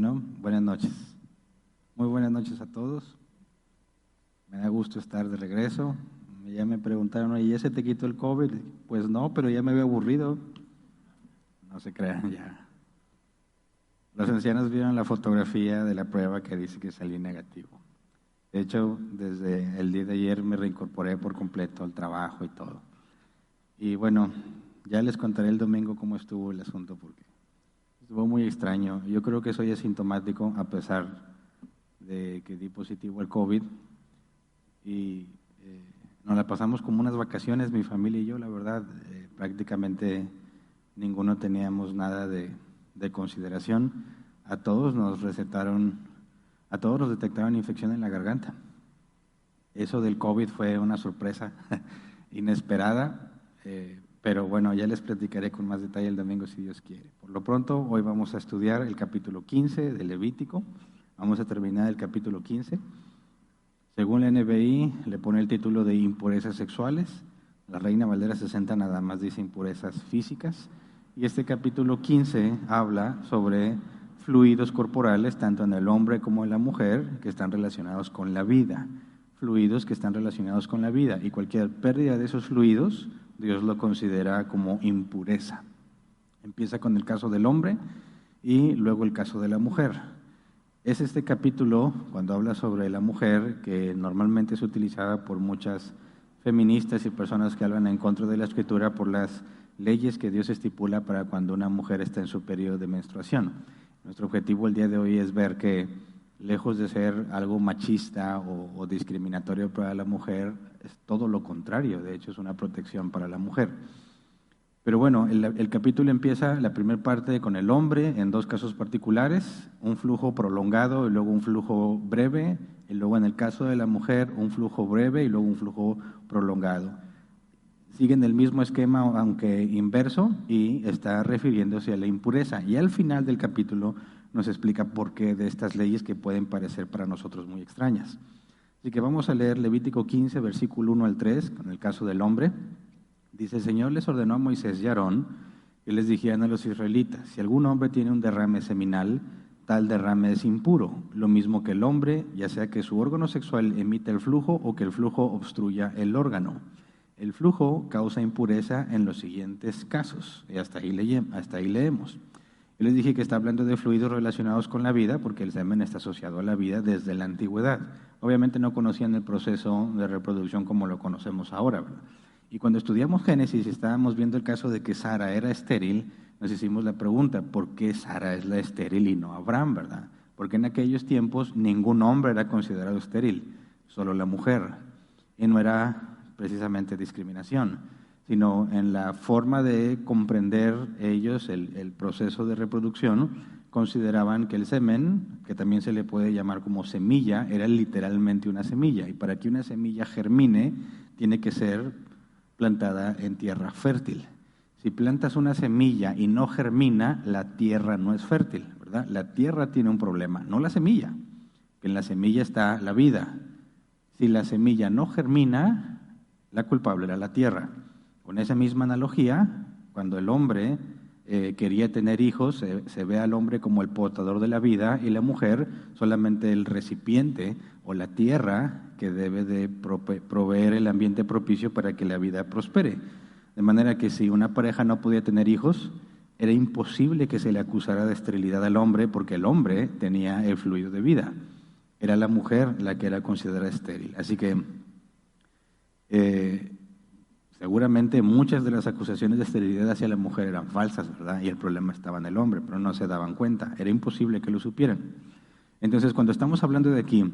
Bueno, buenas noches. Muy buenas noches a todos. Me da gusto estar de regreso. Ya me preguntaron, ¿y ese te quitó el COVID? Pues no, pero ya me había aburrido. No se crean ya. Los ancianos vieron la fotografía de la prueba que dice que salí negativo. De hecho, desde el día de ayer me reincorporé por completo al trabajo y todo. Y bueno, ya les contaré el domingo cómo estuvo el asunto porque estuvo muy extraño. Yo creo que soy asintomático a pesar de que di positivo al COVID y nos la pasamos como unas vacaciones, mi familia y yo, la verdad, prácticamente ninguno teníamos nada de consideración. A todos nos detectaron infección en la garganta. Eso del COVID fue una sorpresa inesperada, pero bueno, ya les platicaré con más detalle el domingo si Dios quiere. Por lo pronto, hoy vamos a estudiar el capítulo 15 de Levítico. Vamos a terminar el capítulo 15. Según la NBI, le pone el título de impurezas sexuales. La Reina Valera 60 nada más dice impurezas físicas. Y este capítulo 15 habla sobre fluidos corporales, tanto en el hombre como en la mujer, que están relacionados con la vida. Fluidos que están relacionados con la vida. Y cualquier pérdida de esos fluidos, Dios lo considera como impureza. Empieza con el caso del hombre y luego el caso de la mujer. Es este capítulo, cuando habla sobre la mujer, que normalmente es utilizada por muchas feministas y personas que hablan en contra de la Escritura por las leyes que Dios estipula para cuando una mujer está en su periodo de menstruación. Nuestro objetivo el día de hoy es ver que, lejos de ser algo machista o discriminatorio para la mujer, es todo lo contrario, de hecho es una protección para la mujer. Pero bueno, el capítulo empieza, la primera parte, con el hombre, en dos casos particulares, un flujo prolongado y luego un flujo breve, y luego en el caso de la mujer, un flujo breve y luego un flujo prolongado. Siguen el mismo esquema, aunque inverso, y está refiriéndose a la impureza. Y al final del capítulo nos explica por qué de estas leyes que pueden parecer para nosotros muy extrañas. Así que vamos a leer Levítico 15, versículo 1 al 3, con el caso del hombre. Dice, el Señor les ordenó a Moisés y a Aarón que les dijeran a los israelitas, si algún hombre tiene un derrame seminal, tal derrame es impuro, lo mismo que el hombre, ya sea que su órgano sexual emita el flujo o que el flujo obstruya el órgano. El flujo causa impureza en los siguientes casos, y hasta ahí leemos. Yo les dije que está hablando de fluidos relacionados con la vida, porque el semen está asociado a la vida desde la antigüedad. Obviamente no conocían el proceso de reproducción como lo conocemos ahora, ¿verdad? Y cuando estudiamos Génesis y estábamos viendo el caso de que Sara era estéril, nos hicimos la pregunta, ¿por qué Sara es la estéril y no Abraham, verdad? Porque en aquellos tiempos ningún hombre era considerado estéril, solo la mujer. Y no era precisamente discriminación, sino en la forma de comprender ellos el proceso de reproducción, consideraban que el semen, que también se le puede llamar como semilla, era literalmente una semilla. Y para que una semilla germine, tiene que ser plantada en tierra fértil. Si plantas una semilla y no germina, la tierra no es fértil, ¿verdad? La tierra tiene un problema, no la semilla, que en la semilla está la vida. Si la semilla no germina, la culpable era la tierra. Con esa misma analogía, cuando el hombre quería tener hijos, se ve al hombre como el portador de la vida y la mujer solamente el recipiente o la tierra que debe de proveer el ambiente propicio para que la vida prospere. De manera que si una pareja no podía tener hijos, era imposible que se le acusara de esterilidad al hombre porque el hombre tenía el fluido de vida. Era la mujer la que era considerada estéril. Así que seguramente muchas de las acusaciones de esterilidad hacia la mujer eran falsas, ¿verdad? Y el problema estaba en el hombre, pero no se daban cuenta. Era imposible que lo supieran. Entonces, cuando estamos hablando de aquí,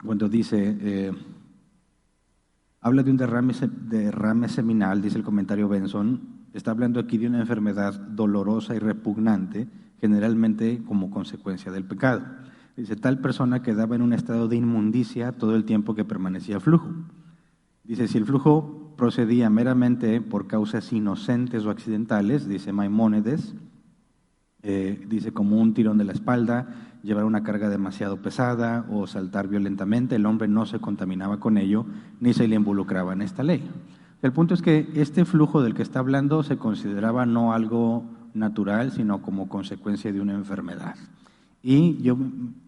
cuando dice, habla de un derrame seminal, dice el comentario Benson, está hablando aquí de una enfermedad dolorosa y repugnante, generalmente como consecuencia del pecado. Dice, tal persona quedaba en un estado de inmundicia todo el tiempo que permanecía flujo. Dice, si el flujo procedía meramente por causas inocentes o accidentales, dice Maimónides, dice como un tirón de la espalda, llevar una carga demasiado pesada o saltar violentamente, el hombre no se contaminaba con ello ni se le involucraba en esta ley. El punto es que este flujo del que está hablando se consideraba no algo natural, sino como consecuencia de una enfermedad. Y yo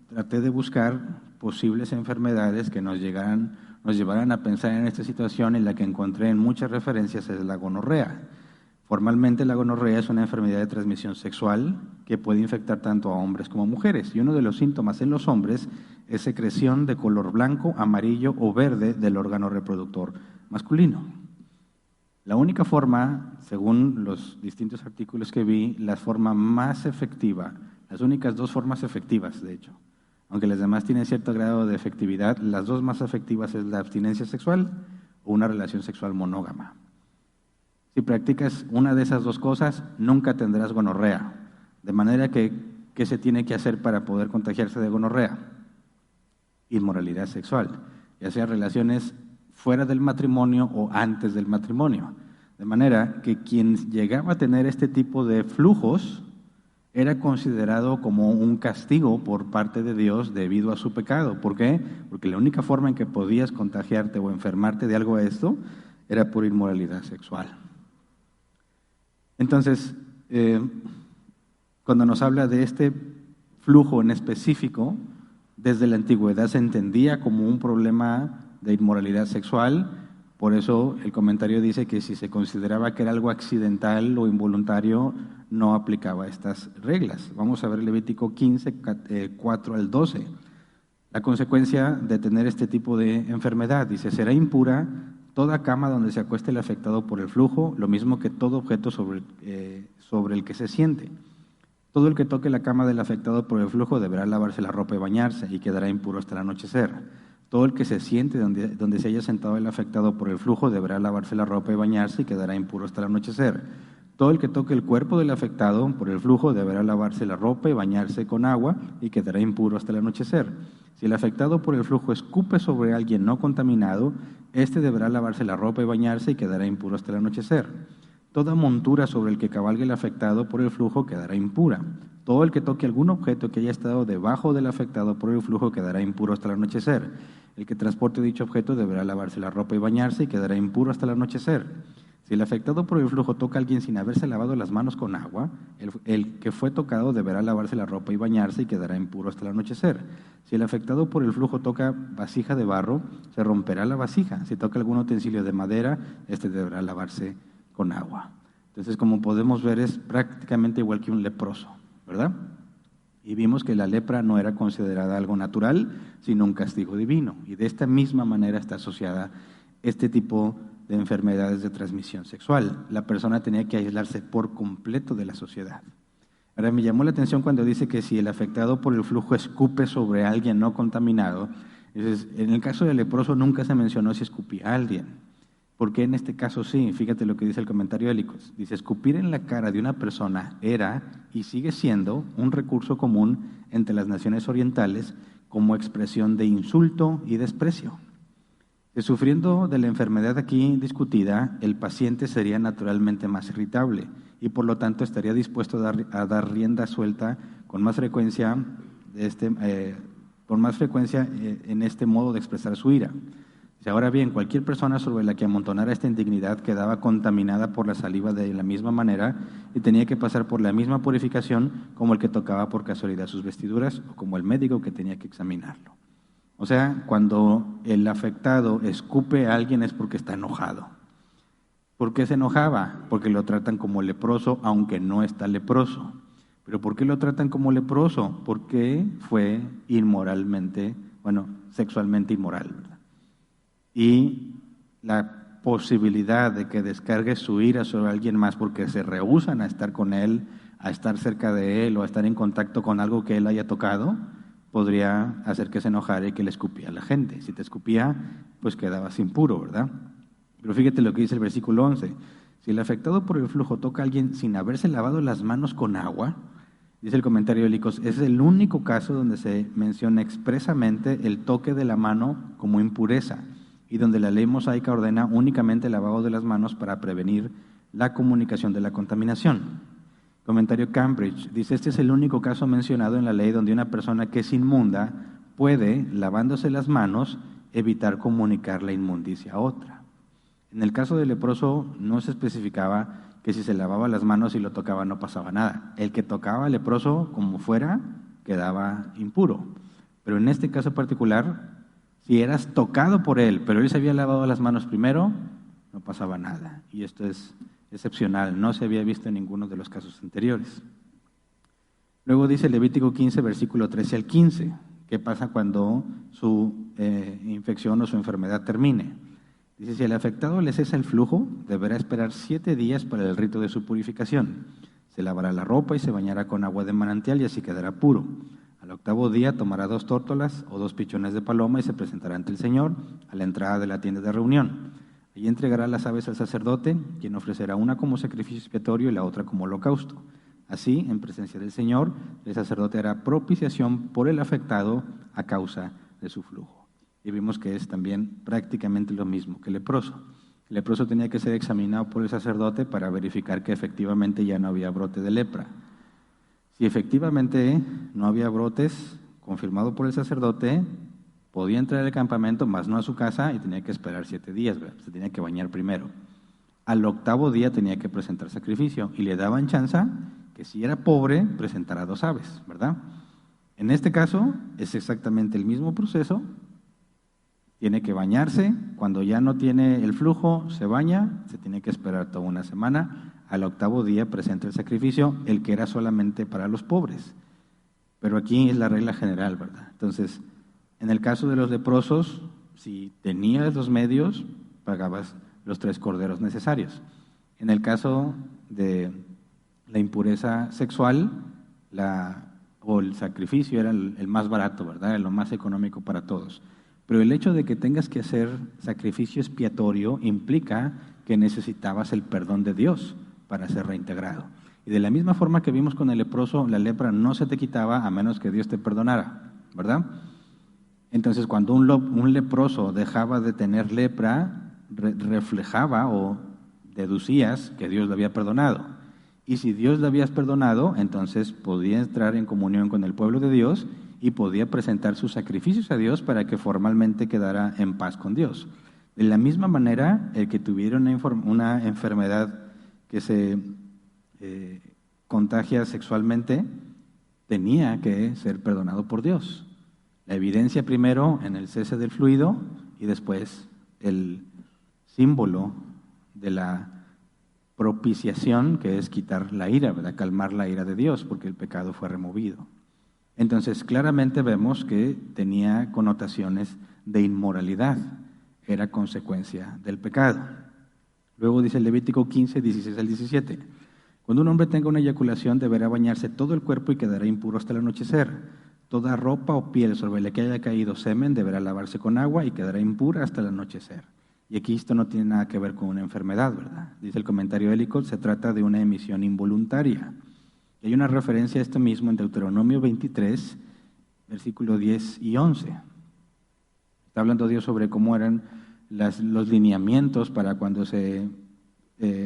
traté de buscar posibles enfermedades que nos llevaran a pensar en esta situación, en la que encontré en muchas referencias es la gonorrea. Formalmente la gonorrea es una enfermedad de transmisión sexual que puede infectar tanto a hombres como a mujeres. Y uno de los síntomas en los hombres es secreción de color blanco, amarillo o verde del órgano reproductor masculino. La única forma, según los distintos artículos que vi, la forma más efectiva, las únicas dos formas efectivas, de hecho, aunque las demás tienen cierto grado de efectividad, las dos más efectivas es la abstinencia sexual o una relación sexual monógama. Si practicas una de esas dos cosas, nunca tendrás gonorrea. De manera que, ¿qué se tiene que hacer para poder contagiarse de gonorrea? Inmoralidad sexual, ya sea relaciones fuera del matrimonio o antes del matrimonio. De manera que quien llegaba a tener este tipo de flujos era considerado como un castigo por parte de Dios debido a su pecado. ¿Por qué? Porque la única forma en que podías contagiarte o enfermarte de algo a esto era por inmoralidad sexual. Entonces, cuando nos habla de este flujo en específico, desde la antigüedad se entendía como un problema de inmoralidad sexual. Por eso el comentario dice que si se consideraba que era algo accidental o involuntario, no aplicaba estas reglas. Vamos a ver Levítico 15, 4 al 12. La consecuencia de tener este tipo de enfermedad, dice, será impura toda cama donde se acueste el afectado por el flujo, lo mismo que todo objeto sobre el que se siente. Todo el que toque la cama del afectado por el flujo deberá lavarse la ropa y bañarse, y quedará impuro hasta el anochecer. Todo el que se siente donde se haya sentado el afectado por el flujo deberá lavarse la ropa y bañarse, y quedará impuro hasta el anochecer. Todo el que toque el cuerpo del afectado por el flujo deberá lavarse la ropa y bañarse con agua, y quedará impuro hasta el anochecer. Si el afectado por el flujo escupe sobre alguien no contaminado, éste deberá lavarse la ropa y bañarse, y quedará impuro hasta el anochecer. Toda montura sobre el que cabalgue el afectado por el flujo quedará impura. Todo el que toque algún objeto que haya estado debajo del afectado por el flujo quedará impuro hasta el anochecer. El que transporte dicho objeto deberá lavarse la ropa y bañarse, y quedará impuro hasta el anochecer. Si el afectado por el flujo toca a alguien sin haberse lavado las manos con agua, el que fue tocado deberá lavarse la ropa y bañarse, y quedará impuro hasta el anochecer. Si el afectado por el flujo toca vasija de barro, se romperá la vasija. Si toca algún utensilio de madera, este deberá lavarse con agua. Entonces, como podemos ver, es prácticamente igual que un leproso, ¿verdad? Y vimos que la lepra no era considerada algo natural, sino un castigo divino. Y de esta misma manera está asociada este tipo de enfermedades de transmisión sexual. La persona tenía que aislarse por completo de la sociedad. Ahora, me llamó la atención cuando dice que si el afectado por el flujo escupe sobre alguien no contaminado, en el caso del leproso nunca se mencionó si escupía a alguien. Porque en este caso sí, fíjate lo que dice el comentario de Helicos. Dice, escupir en la cara de una persona era y sigue siendo un recurso común entre las naciones orientales como expresión de insulto y desprecio. Sufriendo de la enfermedad aquí discutida, el paciente sería naturalmente más irritable y por lo tanto estaría dispuesto a dar rienda suelta con más frecuencia en este modo de expresar su ira. Ahora bien, cualquier persona sobre la que amontonara esta indignidad quedaba contaminada por la saliva de la misma manera y tenía que pasar por la misma purificación como el que tocaba por casualidad sus vestiduras o como el médico que tenía que examinarlo. O sea, cuando el afectado escupe a alguien es porque está enojado. ¿Por qué se enojaba? Porque lo tratan como leproso, aunque no está leproso. ¿Pero por qué lo tratan como leproso? Porque fue sexualmente inmoral, ¿verdad? Y la posibilidad de que descargue su ira sobre alguien más porque se rehúsan a estar con él, a estar cerca de él o a estar en contacto con algo que él haya tocado, podría hacer que se enojara y que le escupía a la gente. Si te escupía, pues quedabas impuro, ¿verdad? Pero fíjate lo que dice el versículo 11. Si el afectado por el flujo toca a alguien sin haberse lavado las manos con agua, dice el comentario de Licos, es el único caso donde se menciona expresamente el toque de la mano como impureza y donde la ley mosaica ordena únicamente el lavado de las manos para prevenir la comunicación de la contaminación. Comentario Cambridge dice, este es el único caso mencionado en la ley donde una persona que es inmunda puede, lavándose las manos, evitar comunicar la inmundicia a otra. En el caso del leproso no se especificaba que si se lavaba las manos y lo tocaba no pasaba nada. El que tocaba al leproso como fuera, quedaba impuro. Pero en este caso particular, si eras tocado por él, pero él se había lavado las manos primero, no pasaba nada. Y esto es excepcional, no se había visto en ninguno de los casos anteriores. Luego dice Levítico 15, versículo 13 al 15, ¿qué pasa cuando su infección o su enfermedad termine? Dice, si al afectado le cesa el flujo, deberá esperar 7 días para el rito de su purificación. Se lavará la ropa y se bañará con agua de manantial y así quedará puro. Al 8º día tomará 2 tórtolas o 2 pichones de paloma y se presentará ante el Señor a la entrada de la tienda de reunión. Allí entregará las aves al sacerdote, quien ofrecerá una como sacrificio expiatorio y la otra como holocausto. Así, en presencia del Señor, el sacerdote hará propiciación por el afectado a causa de su flujo. Y vimos que es también prácticamente lo mismo que el leproso. El leproso tenía que ser examinado por el sacerdote para verificar que efectivamente ya no había brote de lepra. Si efectivamente no había brotes, confirmado por el sacerdote, podía entrar al campamento, mas no a su casa, y tenía que esperar 7 días, ¿verdad? Se tenía que bañar primero. Al 8º día tenía que presentar sacrificio, y le daban chance que si era pobre, presentara 2 aves, ¿verdad? En este caso, es exactamente el mismo proceso. Tiene que bañarse, cuando ya no tiene el flujo, se baña, se tiene que esperar toda una semana, al 8º día presenta el sacrificio, el que era solamente para los pobres. Pero aquí es la regla general, ¿verdad? Entonces, en el caso de los leprosos, si tenías los medios, pagabas los 3 corderos necesarios. En el caso de la impureza sexual, o el sacrificio era el más barato, ¿verdad? Lo más económico para todos. Pero el hecho de que tengas que hacer sacrificio expiatorio implica que necesitabas el perdón de Dios para ser reintegrado. Y de la misma forma que vimos con el leproso, la lepra no se te quitaba a menos que Dios te perdonara, ¿verdad? Entonces, cuando un leproso dejaba de tener lepra, reflejaba o deducías que Dios le había perdonado. Y si Dios le había perdonado, entonces podía entrar en comunión con el pueblo de Dios y podía presentar sus sacrificios a Dios para que formalmente quedara en paz con Dios. De la misma manera, el que tuviera una enfermedad que se contagia sexualmente, tenía que ser perdonado por Dios. La evidencia primero en el cese del fluido y después el símbolo de la propiciación, que es quitar la ira, ¿verdad? Calmar la ira de Dios, porque el pecado fue removido. Entonces, claramente vemos que tenía connotaciones de inmoralidad, era consecuencia del pecado. Luego dice el Levítico 15, 16 al 17. Cuando un hombre tenga una eyaculación, deberá bañarse todo el cuerpo y quedará impuro hasta el anochecer. Toda ropa o piel sobre la que haya caído semen deberá lavarse con agua y quedará impura hasta el anochecer. Y aquí esto no tiene nada que ver con una enfermedad, ¿verdad? Dice el comentario Ellicott, se trata de una emisión involuntaria. Y hay una referencia a esto mismo en Deuteronomio 23, versículos 10 y 11. Está hablando Dios sobre cómo eran los lineamientos para cuando se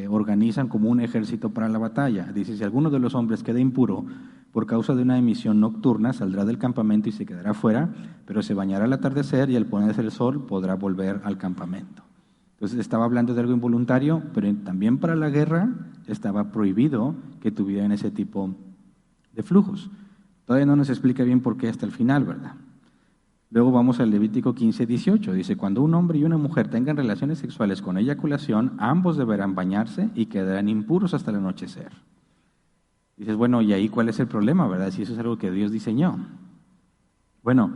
organizan como un ejército para la batalla. Dice, si alguno de los hombres queda impuro por causa de una emisión nocturna, saldrá del campamento y se quedará fuera, pero se bañará al atardecer y al ponerse el sol podrá volver al campamento. Entonces estaba hablando de algo involuntario, pero también para la guerra estaba prohibido que tuvieran ese tipo de flujos. Todavía no nos explica bien por qué hasta el final, ¿verdad? Luego vamos al Levítico 15, 18. Dice, cuando un hombre y una mujer tengan relaciones sexuales con eyaculación, ambos deberán bañarse y quedarán impuros hasta el anochecer. Dices, bueno, ¿y ahí cuál es el problema, verdad? Si eso es algo que Dios diseñó. Bueno,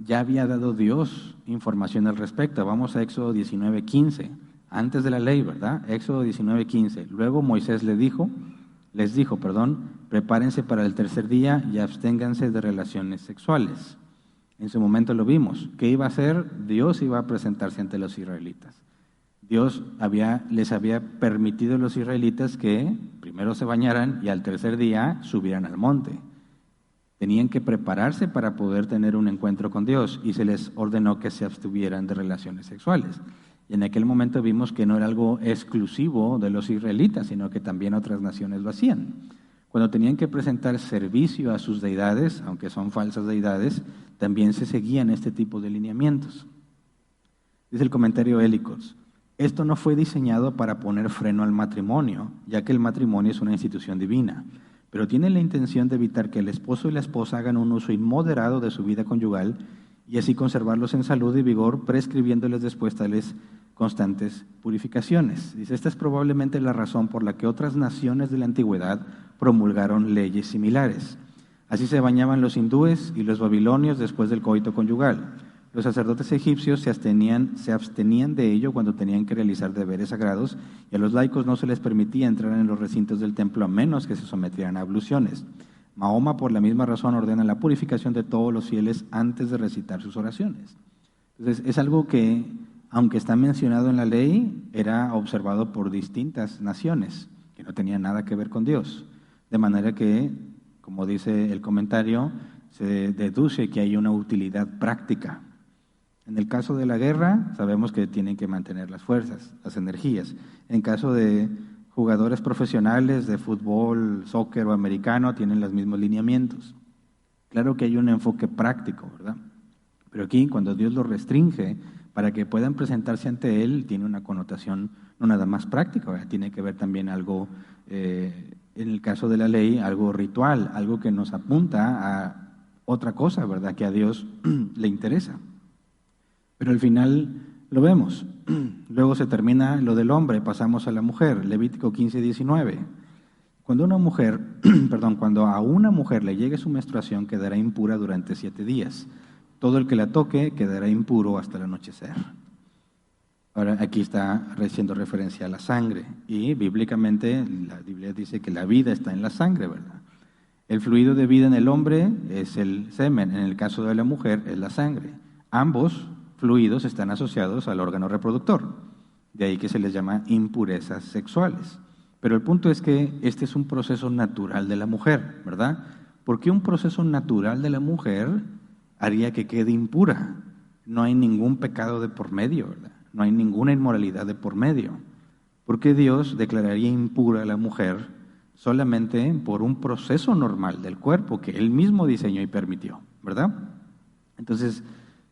ya había dado Dios información al respecto. Vamos a Éxodo 19, 15. Antes de la ley, ¿verdad? Éxodo 19, 15. Luego Moisés les dijo, prepárense para el tercer día y absténganse de relaciones sexuales. En su momento lo vimos. ¿Qué iba a hacer? Dios iba a presentarse ante los israelitas. Dios les había permitido a los israelitas que primero se bañaran y al tercer día subieran al monte. Tenían que prepararse para poder tener un encuentro con Dios y se les ordenó que se abstuvieran de relaciones sexuales. Y en aquel momento vimos que no era algo exclusivo de los israelitas, sino que también otras naciones lo hacían. Cuando tenían que presentar servicio a sus deidades, aunque son falsas deidades, también se seguían este tipo de lineamientos. Dice el comentario Ellicott, esto no fue diseñado para poner freno al matrimonio, ya que el matrimonio es una institución divina. pero tiene la intención de evitar que el esposo y la esposa hagan un uso inmoderado de su vida conyugal y así conservarlos en salud y vigor, prescribiéndoles después tales constantes purificaciones. Dice, esta es probablemente la razón por la que otras naciones de la antigüedad promulgaron leyes similares. Así se bañaban los hindúes y los babilonios después del coito conyugal. Los sacerdotes egipcios se abstenían de ello cuando tenían que realizar deberes sagrados, y a los laicos no se les permitía entrar en los recintos del templo a menos que se sometieran a abluciones. Mahoma, por la misma razón, ordena la purificación de todos los fieles antes de recitar sus oraciones. Entonces, es algo que, aunque está mencionado en la ley, era observado por distintas naciones que no tenían nada que ver con Dios. De manera que, como dice el comentario, se deduce que hay una utilidad práctica. En el caso de la guerra, sabemos que tienen que mantener las fuerzas, las energías. En caso de jugadores profesionales de fútbol, soccer o americano, tienen los mismos lineamientos. Claro que hay un enfoque práctico, ¿verdad? Pero aquí, cuando Dios lo restringe para que puedan presentarse ante Él, tiene una connotación no nada más práctica, ¿verdad? Tiene que ver también algo, en el caso de la ley, algo ritual, algo que nos apunta a otra cosa, ¿verdad? Que a Dios le interesa. Pero al final lo vemos. Luego se termina lo del hombre, pasamos a la mujer, Levítico 15:19. Cuando a una mujer le llegue su menstruación, quedará impura durante 7 días. Todo el que la toque quedará impuro hasta el anochecer. Ahora, aquí está haciendo referencia a la sangre. Y bíblicamente la Biblia dice que la vida está en la sangre, ¿verdad? El fluido de vida en el hombre es el semen, en el caso de la mujer es la sangre. Ambos fluidos están asociados al órgano reproductor, de ahí que se les llama impurezas sexuales. Pero el punto es que este es un proceso natural de la mujer, ¿verdad? ¿Por qué un proceso natural de la mujer haría que quede impura? No hay ningún pecado de por medio, ¿verdad? No hay ninguna inmoralidad de por medio. ¿Por qué Dios declararía impura a la mujer solamente por un proceso normal del cuerpo que Él mismo diseñó y permitió, ¿verdad? Entonces,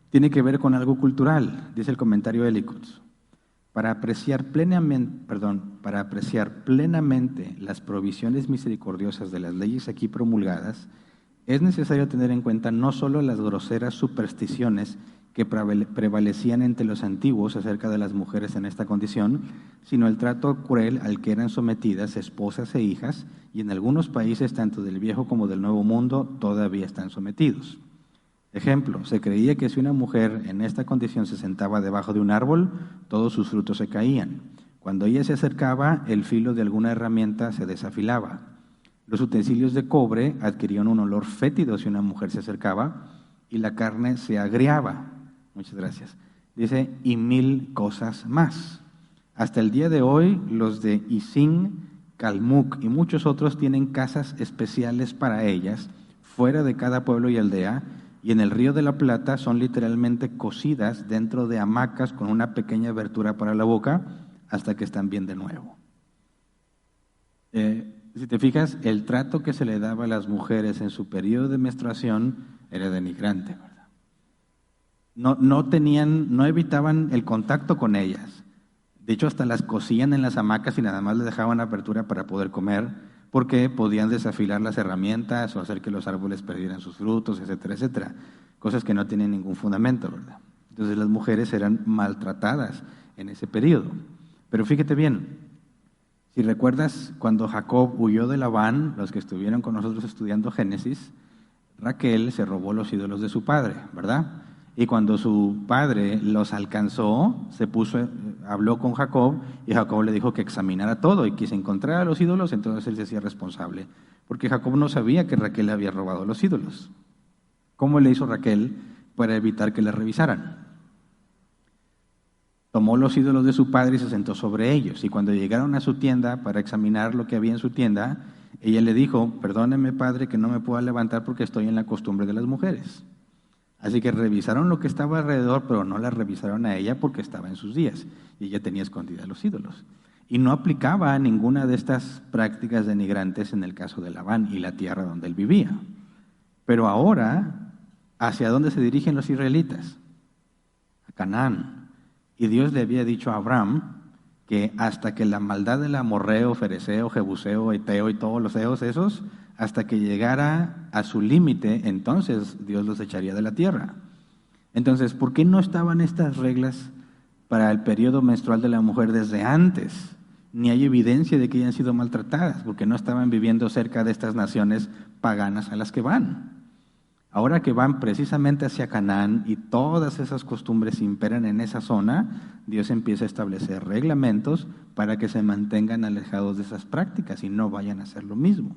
tiene que ver con algo cultural, dice el comentario de Ellicott. Para apreciar plenamente las provisiones misericordiosas de las leyes aquí promulgadas, es necesario tener en cuenta no solo las groseras supersticiones que prevalecían entre los antiguos acerca de las mujeres en esta condición, sino el trato cruel al que eran sometidas esposas e hijas, y en algunos países, tanto del Viejo como del Nuevo Mundo, todavía están sometidos. Ejemplo, se creía que si una mujer en esta condición se sentaba debajo de un árbol, todos sus frutos se caían. Cuando ella se acercaba, el filo de alguna herramienta se desafilaba. Los utensilios de cobre adquirían un olor fétido si una mujer se acercaba, y la carne se agriaba. Muchas gracias. Dice, y 1000 cosas más. Hasta el día de hoy, los de Isin, Calmuc y muchos otros tienen casas especiales para ellas, fuera de cada pueblo y aldea, y en el Río de la Plata son literalmente cocidas dentro de hamacas con una pequeña abertura para la boca hasta que están bien de nuevo. Si te fijas, el trato que se le daba a las mujeres en su periodo de menstruación era denigrante, ¿verdad? No evitaban el contacto con ellas. De hecho, hasta las cosían en las hamacas y nada más les dejaban apertura para poder comer, porque podían desafilar las herramientas o hacer que los árboles perdieran sus frutos, etcétera, etcétera. Cosas que no tienen ningún fundamento, ¿verdad? Entonces las mujeres eran maltratadas en ese periodo. Pero fíjate bien, si recuerdas cuando Jacob huyó de Labán, los que estuvieron con nosotros estudiando Génesis, Raquel se robó los ídolos de su padre, ¿verdad? Y cuando su padre los alcanzó, habló con Jacob, y Jacob le dijo que examinara todo, y que si encontrara los ídolos, entonces él se hacía responsable. Porque Jacob no sabía que Raquel le había robado los ídolos. ¿Cómo le hizo Raquel para evitar que le revisaran? Tomó los ídolos de su padre y se sentó sobre ellos. Y cuando llegaron a su tienda para examinar lo que había en su tienda, ella le dijo, perdóneme, padre, que no me pueda levantar porque estoy en la costumbre de las mujeres. Así que revisaron lo que estaba alrededor, pero no la revisaron a ella porque estaba en sus días y ella tenía escondidas los ídolos. Y no aplicaba ninguna de estas prácticas denigrantes en el caso de Labán y la tierra donde él vivía. Pero ahora, ¿hacia dónde se dirigen los israelitas? A Canaán. Y Dios le había dicho a Abraham que hasta que la maldad del amorreo, fereceo, jebuseo, eteo y todos los eos esos, hasta que llegara a su límite, entonces Dios los echaría de la tierra. Entonces, ¿por qué no estaban estas reglas para el periodo menstrual de la mujer desde antes? Ni hay evidencia de que hayan sido maltratadas, porque no estaban viviendo cerca de estas naciones paganas a las que van. Ahora que van precisamente hacia Canaán y todas esas costumbres imperan en esa zona, Dios empieza a establecer reglamentos para que se mantengan alejados de esas prácticas y no vayan a hacer lo mismo.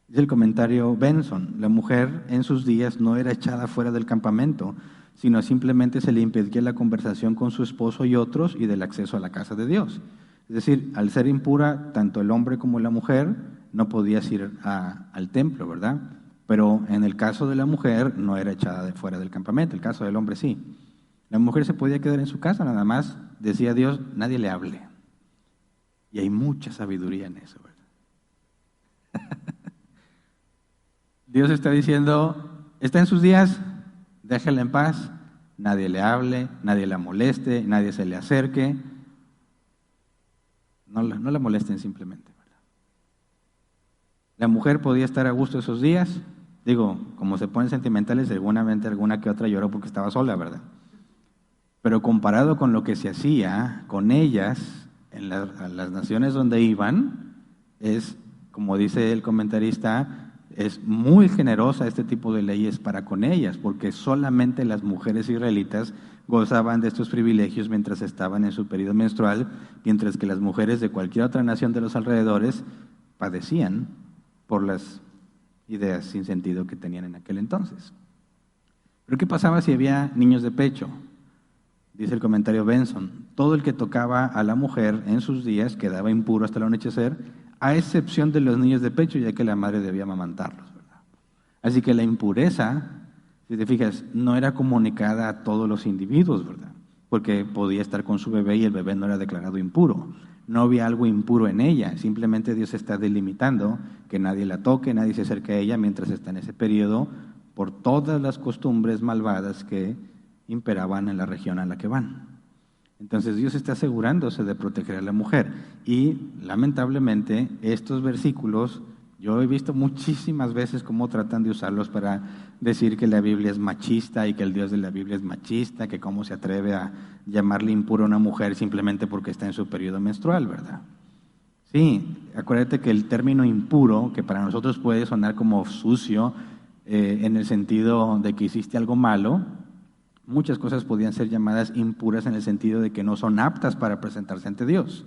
Dice el comentario Benson, la mujer en sus días no era echada fuera del campamento, sino simplemente se le impedía la conversación con su esposo y otros y del acceso a la casa de Dios. Es decir, al ser impura, tanto el hombre como la mujer no podías ir al templo, ¿verdad? Pero en el caso de la mujer no era echada de fuera del campamento, el caso del hombre sí. La mujer se podía quedar en su casa, nada más, decía Dios, nadie le hable. Y hay mucha sabiduría en eso, ¿verdad? Dios está diciendo, está en sus días, déjela en paz, nadie le hable, nadie la moleste, nadie se le acerque. No la molesten simplemente, ¿verdad? La mujer podía estar a gusto esos días. Digo, como se ponen sentimentales, seguramente alguna que otra lloró porque estaba sola, ¿verdad? Pero comparado con lo que se hacía con ellas en las naciones donde iban, es, como dice el comentarista, es muy generosa este tipo de leyes para con ellas, porque solamente las mujeres israelitas gozaban de estos privilegios mientras estaban en su periodo menstrual, mientras que las mujeres de cualquier otra nación de los alrededores padecían por las ideas sin sentido que tenían en aquel entonces. Pero ¿qué pasaba si había niños de pecho? Dice el comentario Benson, todo el que tocaba a la mujer en sus días quedaba impuro hasta el anochecer, a excepción de los niños de pecho, ya que la madre debía amamantarlos, ¿verdad? Así que la impureza, si te fijas, no era comunicada a todos los individuos, ¿verdad? Porque podía estar con su bebé y el bebé no era declarado impuro. No había algo impuro en ella, simplemente Dios está delimitando que nadie la toque, nadie se acerque a ella mientras está en ese periodo por todas las costumbres malvadas que imperaban en la región a la que van. Entonces Dios está asegurándose de proteger a la mujer y lamentablemente estos versículos yo he visto muchísimas veces cómo tratan de usarlos para decir que la Biblia es machista y que el Dios de la Biblia es machista, que cómo se atreve a llamarle impuro a una mujer simplemente porque está en su periodo menstrual, ¿verdad? Sí, acuérdate que el término impuro, que para nosotros puede sonar como sucio en el sentido de que hiciste algo malo, muchas cosas podían ser llamadas impuras en el sentido de que no son aptas para presentarse ante Dios.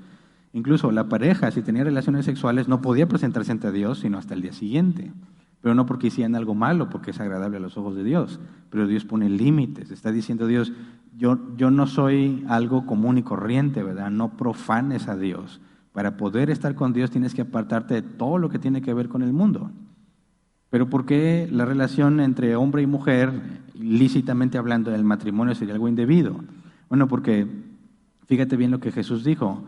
Incluso la pareja, si tenía relaciones sexuales, no podía presentarse ante Dios sino hasta el día siguiente. Pero no porque hicieran algo malo, porque es agradable a los ojos de Dios. Pero Dios pone límites. Está diciendo Dios, yo no soy algo común y corriente, ¿verdad? No profanes a Dios. Para poder estar con Dios tienes que apartarte de todo lo que tiene que ver con el mundo. Pero ¿por qué la relación entre hombre y mujer, lícitamente hablando del matrimonio, sería algo indebido? Bueno, porque fíjate bien lo que Jesús dijo.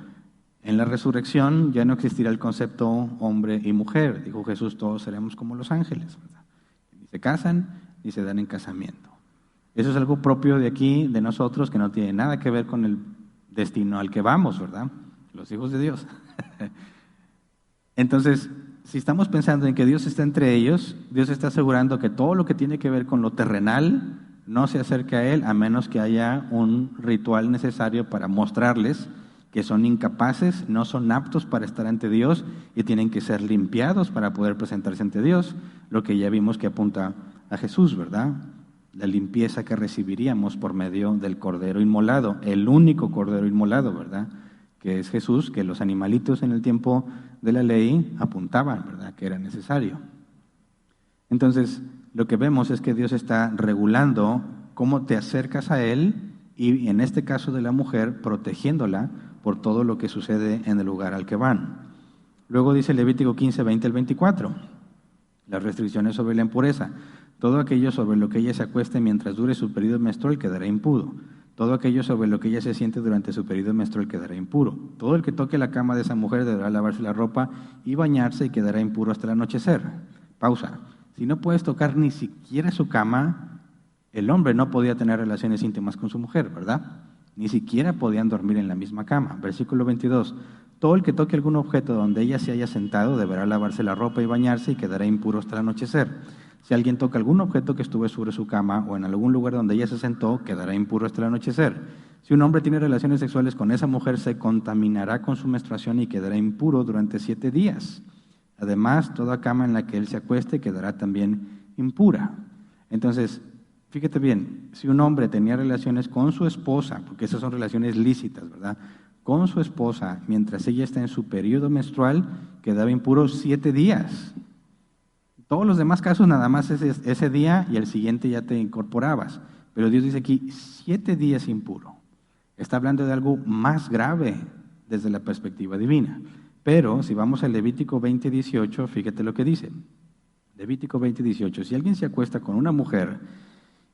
En la resurrección ya no existirá el concepto hombre y mujer. Dijo Jesús, todos seremos como los ángeles, ¿verdad? Ni se casan ni se dan en casamiento. Eso es algo propio de aquí, de nosotros, que no tiene nada que ver con el destino al que vamos, ¿verdad? Los hijos de Dios. Entonces, si estamos pensando en que Dios está entre ellos, Dios está asegurando que todo lo que tiene que ver con lo terrenal no se acerque a Él, a menos que haya un ritual necesario para mostrarles que son incapaces, no son aptos para estar ante Dios y tienen que ser limpiados para poder presentarse ante Dios, lo que ya vimos que apunta a Jesús, ¿verdad? La limpieza que recibiríamos por medio del Cordero Inmolado, el único Cordero Inmolado, ¿verdad? Que es Jesús, que los animalitos en el tiempo de la ley apuntaban, ¿verdad? Que era necesario. Entonces, lo que vemos es que Dios está regulando cómo te acercas a Él y, en este caso de la mujer, protegiéndola por todo lo que sucede en el lugar al que van. Luego dice Levítico 15, 20 al 24, las restricciones sobre la impureza. Todo aquello sobre lo que ella se acueste mientras dure su periodo menstrual quedará impuro. Todo aquello sobre lo que ella se siente durante su periodo menstrual quedará impuro. Todo el que toque la cama de esa mujer deberá lavarse la ropa y bañarse y quedará impuro hasta el anochecer. Pausa. Si no puedes tocar ni siquiera su cama, el hombre no podía tener relaciones íntimas con su mujer, ¿verdad? Ni siquiera podían dormir en la misma cama. Versículo 22. Todo el que toque algún objeto donde ella se haya sentado deberá lavarse la ropa y bañarse y quedará impuro hasta el anochecer. Si alguien toca algún objeto que estuvo sobre su cama o en algún lugar donde ella se sentó, quedará impuro hasta el anochecer. Si un hombre tiene relaciones sexuales con esa mujer, se contaminará con su menstruación y quedará impuro durante 7 días. Además, toda cama en la que él se acueste quedará también impura. Entonces, fíjate bien, si un hombre tenía relaciones con su esposa, porque esas son relaciones lícitas, ¿verdad?, con su esposa, mientras ella está en su periodo menstrual, quedaba impuro 7 días. Todos los demás casos nada más ese día y el siguiente ya te incorporabas. Pero Dios dice aquí, 7 días impuro. Está hablando de algo más grave desde la perspectiva divina. Pero si vamos al Levítico 20:18, fíjate lo que dice. Levítico 20:18, si alguien se acuesta con una mujer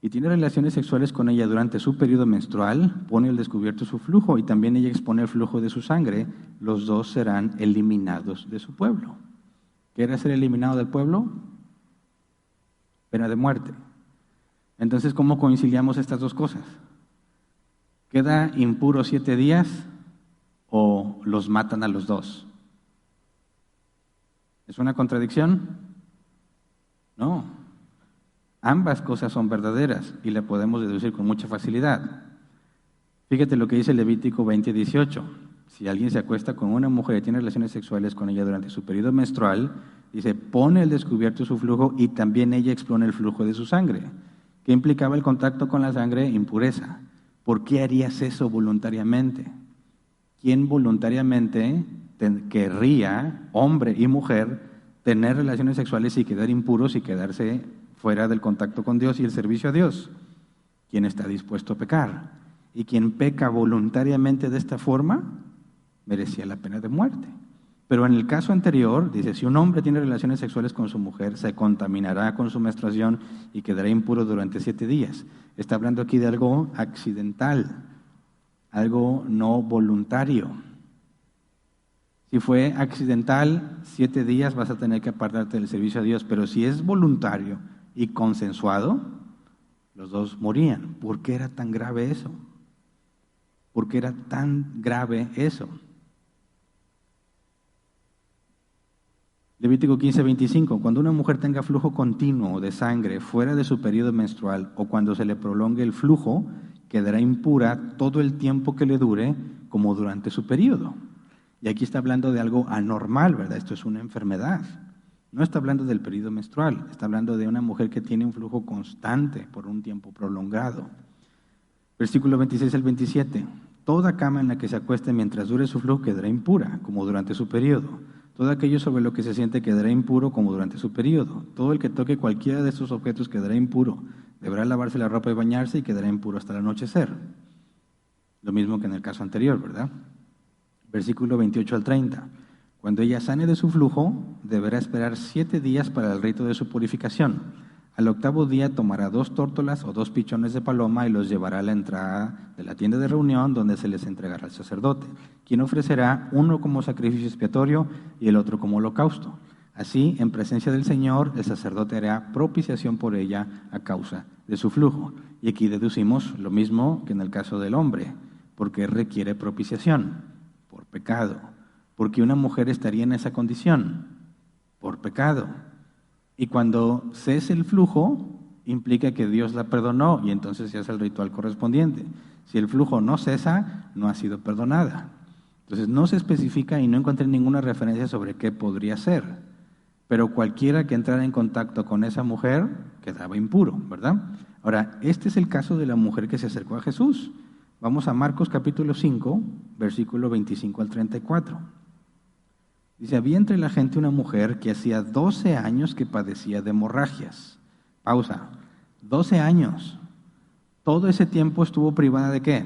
y tiene relaciones sexuales con ella durante su periodo menstrual, pone al descubierto su flujo y también ella expone el flujo de su sangre, los dos serán eliminados de su pueblo. ¿Qué era ser eliminado del pueblo? Pena de muerte. Entonces, ¿cómo conciliamos estas dos cosas? ¿Queda impuro 7 días o los matan a los dos? ¿Es una contradicción? No. Ambas cosas son verdaderas y la podemos deducir con mucha facilidad. Fíjate lo que dice Levítico 20:18. Si alguien se acuesta con una mujer y tiene relaciones sexuales con ella durante su periodo menstrual, dice, pone al descubierto su flujo y también ella expone el flujo de su sangre. ¿Qué implicaba el contacto con la sangre? Impureza. ¿Por qué harías eso voluntariamente? ¿Quién voluntariamente querría, hombre y mujer, tener relaciones sexuales y quedar impuros y quedarse fuera del contacto con Dios y el servicio a Dios? ¿Quién está dispuesto a pecar? Y quien peca voluntariamente de esta forma, merecía la pena de muerte. Pero en el caso anterior, dice, si un hombre tiene relaciones sexuales con su mujer, se contaminará con su menstruación y quedará impuro durante 7 días. Está hablando aquí de algo accidental, algo no voluntario. Si fue accidental, 7 días vas a tener que apartarte del servicio a Dios, pero si es voluntario y consensuado, los dos morían. ¿Por qué era tan grave eso? ¿Por qué era tan grave eso? Levítico 15:25, cuando una mujer tenga flujo continuo de sangre fuera de su periodo menstrual o cuando se le prolongue el flujo, quedará impura todo el tiempo que le dure, como durante su periodo. Y aquí está hablando de algo anormal, ¿verdad? Esto es una enfermedad. No está hablando del periodo menstrual, está hablando de una mujer que tiene un flujo constante por un tiempo prolongado. Versículo 26 al 27, toda cama en la que se acueste mientras dure su flujo quedará impura, como durante su periodo. Todo aquello sobre lo que se siente quedará impuro como durante su periodo. Todo el que toque cualquiera de estos objetos quedará impuro. Deberá lavarse la ropa y bañarse y quedará impuro hasta el anochecer. Lo mismo que en el caso anterior, ¿verdad? Versículo 28 al 30. Cuando ella sane de su flujo, deberá esperar 7 días para el rito de su purificación. Al 8º día tomará 2 tórtolas o 2 pichones de paloma y los llevará a la entrada de la tienda de reunión donde se les entregará al sacerdote, quien ofrecerá uno como sacrificio expiatorio y el otro como holocausto. Así, en presencia del Señor, el sacerdote hará propiciación por ella a causa de su flujo. Y aquí deducimos lo mismo que en el caso del hombre, porque requiere propiciación por pecado. Porque una mujer estaría en esa condición por pecado. Y cuando cese el flujo, implica que Dios la perdonó y entonces se hace el ritual correspondiente. Si el flujo no cesa, no ha sido perdonada. Entonces no se especifica y no encontré ninguna referencia sobre qué podría ser. Pero cualquiera que entrara en contacto con esa mujer quedaba impuro, ¿verdad? Ahora, este es el caso de la mujer que se acercó a Jesús. Vamos a Marcos capítulo 5, versículo 25 al 34. Dice, había entre la gente una mujer que hacía 12 años que padecía de hemorragias. Pausa. 12 años. Todo ese tiempo estuvo privada ¿de qué?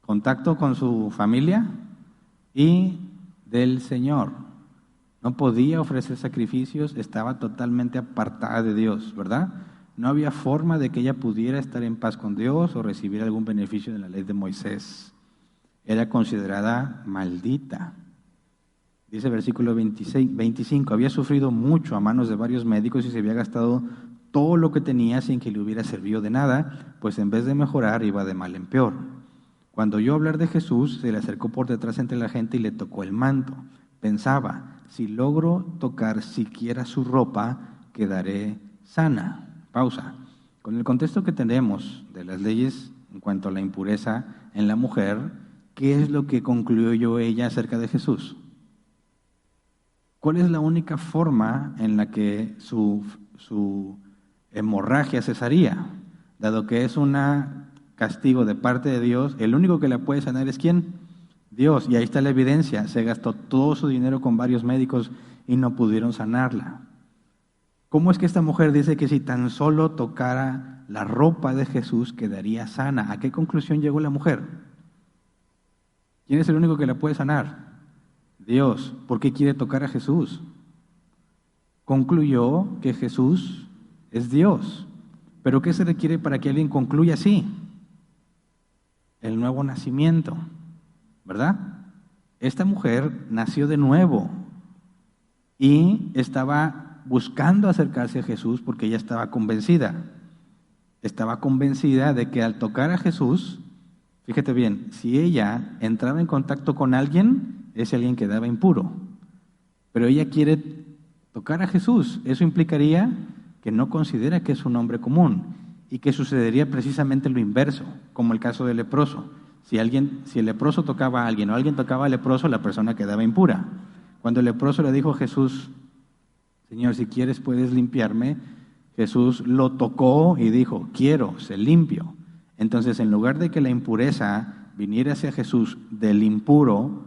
Contacto con su familia y del Señor. No podía ofrecer sacrificios, estaba totalmente apartada de Dios, ¿verdad? No había forma de que ella pudiera estar en paz con Dios o recibir algún beneficio de la ley de Moisés. Era considerada maldita. Dice el versículo 25, había sufrido mucho a manos de varios médicos y se había gastado todo lo que tenía sin que le hubiera servido de nada, pues en vez de mejorar iba de mal en peor. Cuando oyó hablar de Jesús, se le acercó por detrás entre la gente y le tocó el manto. Pensaba, si logro tocar siquiera su ropa, quedaré sana. Pausa. Con el contexto que tenemos de las leyes en cuanto a la impureza en la mujer, ¿qué es lo que concluyó ella acerca de Jesús? ¿Cuál es la única forma en la que su hemorragia cesaría? Dado que es un castigo de parte de Dios, el único que la puede sanar es ¿quién? Dios. Y ahí está la evidencia. Se gastó todo su dinero con varios médicos y no pudieron sanarla. ¿Cómo es que esta mujer dice que si tan solo tocara la ropa de Jesús quedaría sana? ¿A qué conclusión llegó la mujer? ¿Quién es el único que la puede sanar? Dios. ¿Por qué quiere tocar a Jesús? Concluyó que Jesús es Dios. ¿Pero qué se requiere para que alguien concluya así? El nuevo nacimiento, ¿verdad? Esta mujer nació de nuevo y estaba buscando acercarse a Jesús porque ella estaba convencida. Estaba convencida de que al tocar a Jesús, fíjate bien, si ella entraba en contacto con alguien, ese alguien quedaba impuro. Pero ella quiere tocar a Jesús. Eso implicaría que no considera que es un hombre común y que sucedería precisamente lo inverso, como el caso del leproso. Si el leproso tocaba a alguien o alguien tocaba al leproso, la persona quedaba impura. Cuando el leproso le dijo a Jesús, Señor, si quieres puedes limpiarme, Jesús lo tocó y dijo, quiero, sé limpio. Entonces, en lugar de que la impureza viniera hacia Jesús del impuro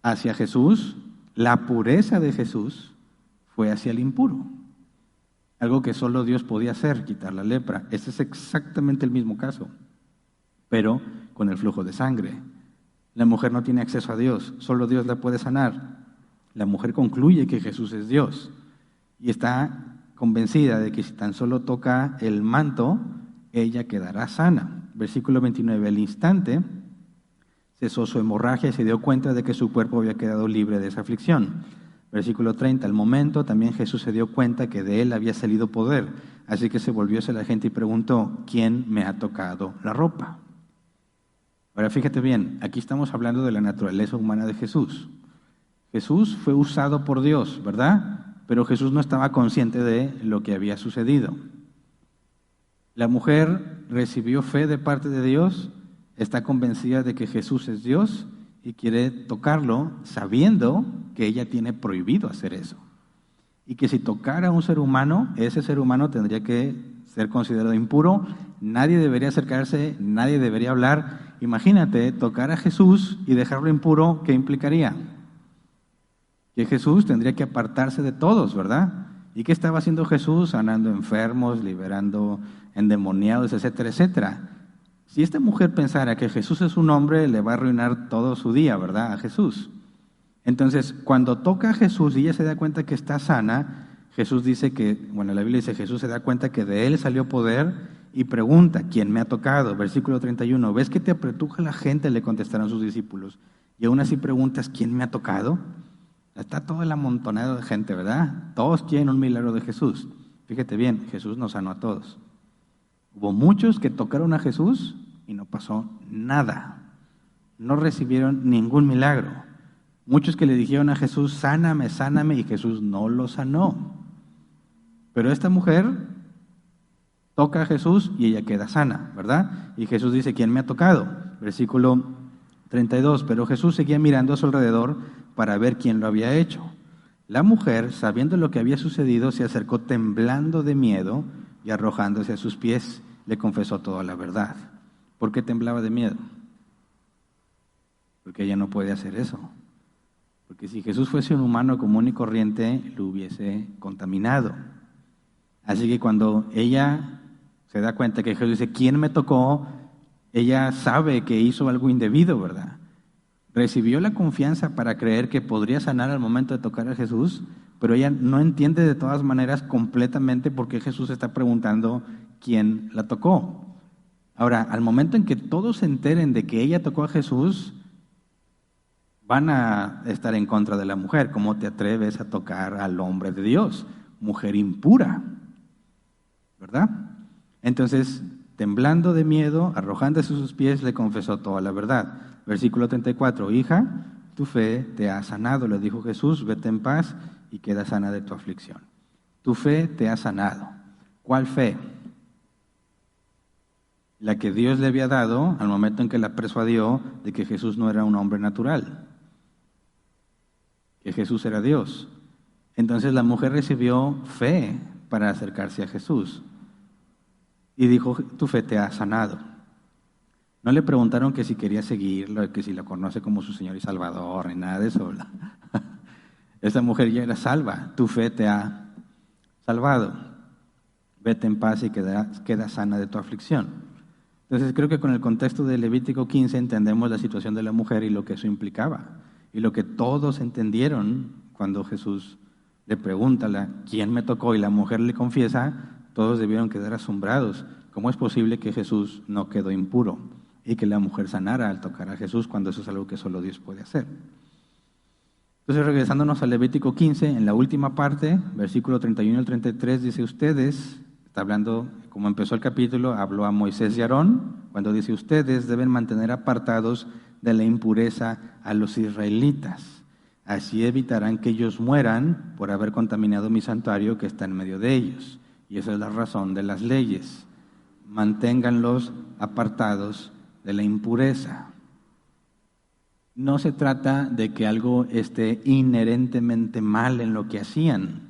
hacia Jesús, la pureza de Jesús fue hacia el impuro. Algo que solo Dios podía hacer, quitar la lepra. Este es exactamente el mismo caso, pero con el flujo de sangre. La mujer no tiene acceso a Dios, solo Dios la puede sanar. La mujer concluye que Jesús es Dios y está convencida de que si tan solo toca el manto, ella quedará sana. Versículo 29, al instante cesó su hemorragia y se dio cuenta de que su cuerpo había quedado libre de esa aflicción. Versículo 30, al momento también Jesús se dio cuenta que de él había salido poder, así que se volvió hacia la gente y preguntó, ¿quién me ha tocado la ropa? Ahora fíjate bien, aquí estamos hablando de la naturaleza humana de Jesús. Jesús fue usado por Dios, ¿verdad? Pero Jesús no estaba consciente de lo que había sucedido. La mujer recibió fe de parte de Dios, está convencida de que Jesús es Dios y quiere tocarlo sabiendo que ella tiene prohibido hacer eso. Y que si tocara a un ser humano, ese ser humano tendría que ser considerado impuro, nadie debería acercarse, nadie debería hablar. Imagínate, tocar a Jesús y dejarlo impuro, ¿qué implicaría? Que Jesús tendría que apartarse de todos, ¿verdad? ¿Y qué estaba haciendo Jesús? Sanando enfermos, liberando endemoniados, etcétera, etcétera. Si esta mujer pensara que Jesús es un hombre, le va a arruinar todo su día, ¿verdad? A Jesús. Entonces, cuando toca a Jesús y ella se da cuenta que está sana, Jesús dice que, bueno, la Biblia dice, Jesús se da cuenta que de él salió poder y pregunta, ¿quién me ha tocado? Versículo 31, ¿ves que te apretuja la gente? Le contestaron sus discípulos. Y aún así preguntas, ¿quién me ha tocado? Está todo el amontonado de gente, ¿verdad? Todos quieren un milagro de Jesús. Fíjate bien, Jesús no sanó a todos. Hubo muchos que tocaron a Jesús y no pasó nada. No recibieron ningún milagro. Muchos que le dijeron a Jesús, sáname, sáname, y Jesús no lo sanó. Pero esta mujer toca a Jesús y ella queda sana, ¿verdad? Y Jesús dice, ¿quién me ha tocado? Versículo 32, pero Jesús seguía mirando a su alrededor para ver quién lo había hecho. La mujer, sabiendo lo que había sucedido, se acercó temblando de miedo y arrojándose a sus pies, le confesó toda la verdad. ¿Por qué temblaba de miedo? Porque ella no puede hacer eso. Porque si Jesús fuese un humano común y corriente, lo hubiese contaminado. Así que cuando ella se da cuenta que Jesús dice, ¿quién me tocó? Ella sabe que hizo algo indebido, ¿verdad? Recibió la confianza para creer que podría sanar al momento de tocar a Jesús, pero ella no entiende de todas maneras completamente por qué Jesús está preguntando quién la tocó. Ahora, al momento en que todos se enteren de que ella tocó a Jesús, van a estar en contra de la mujer. ¿Cómo te atreves a tocar al hombre de Dios? Mujer impura, ¿verdad? Entonces, Temblando de miedo, arrojándose a sus pies, le confesó toda la verdad. Versículo 34, hija, tu fe te ha sanado, le dijo Jesús, vete en paz y queda sana de tu aflicción. Tu fe te ha sanado. ¿Cuál fe? La que Dios le había dado al momento en que la persuadió de que Jesús no era un hombre natural, que Jesús era Dios. Entonces la mujer recibió fe para acercarse a Jesús y dijo, tu fe te ha sanado. No le preguntaron que si quería seguirlo, que si lo conoce como su Señor y Salvador, ni nada de eso. Esa mujer ya era salva, tu fe te ha salvado. Vete en paz y queda sana de tu aflicción. Entonces creo que con el contexto de Levítico 15 entendemos la situación de la mujer y lo que eso implicaba. Y lo que todos entendieron cuando Jesús le pregunta, ¿quién me tocó? Y la mujer le confiesa, todos debieron quedar asombrados. ¿Cómo es posible que Jesús no quedó impuro? Y que la mujer sanara al tocar a Jesús cuando eso es algo que solo Dios puede hacer. Entonces regresándonos a Levítico 15, en la última parte, versículo 31 al 33, dice ustedes, está hablando, como empezó el capítulo, habló a Moisés y Aarón, cuando dice ustedes deben mantener apartados de la impureza a los israelitas. Así evitarán que ellos mueran por haber contaminado mi santuario que está en medio de ellos. Y esa es la razón de las leyes. Manténganlos apartados de la impureza. No se trata de que algo esté inherentemente mal en lo que hacían,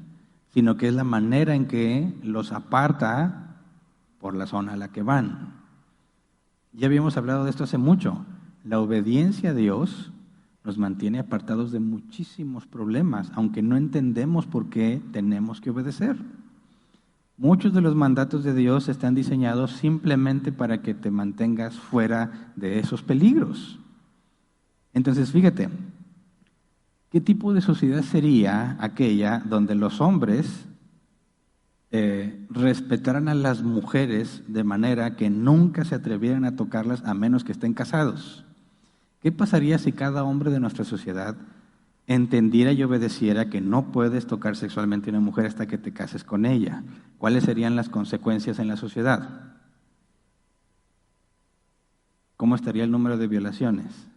sino que es la manera en que los aparta por la zona a la que van. Ya habíamos hablado de esto hace mucho. La obediencia a Dios nos mantiene apartados de muchísimos problemas, aunque no entendemos por qué tenemos que obedecer. Muchos de los mandatos de Dios están diseñados simplemente para que te mantengas fuera de esos peligros. Entonces, fíjate, ¿qué tipo de sociedad sería aquella donde los hombres respetaran a las mujeres de manera que nunca se atrevieran a tocarlas a menos que estén casados? ¿Qué pasaría si cada hombre de nuestra sociedad entendiera y obedeciera que no puedes tocar sexualmente a una mujer hasta que te cases con ella? ¿Cuáles serían las consecuencias en la sociedad? ¿Cómo estaría el número de violaciones?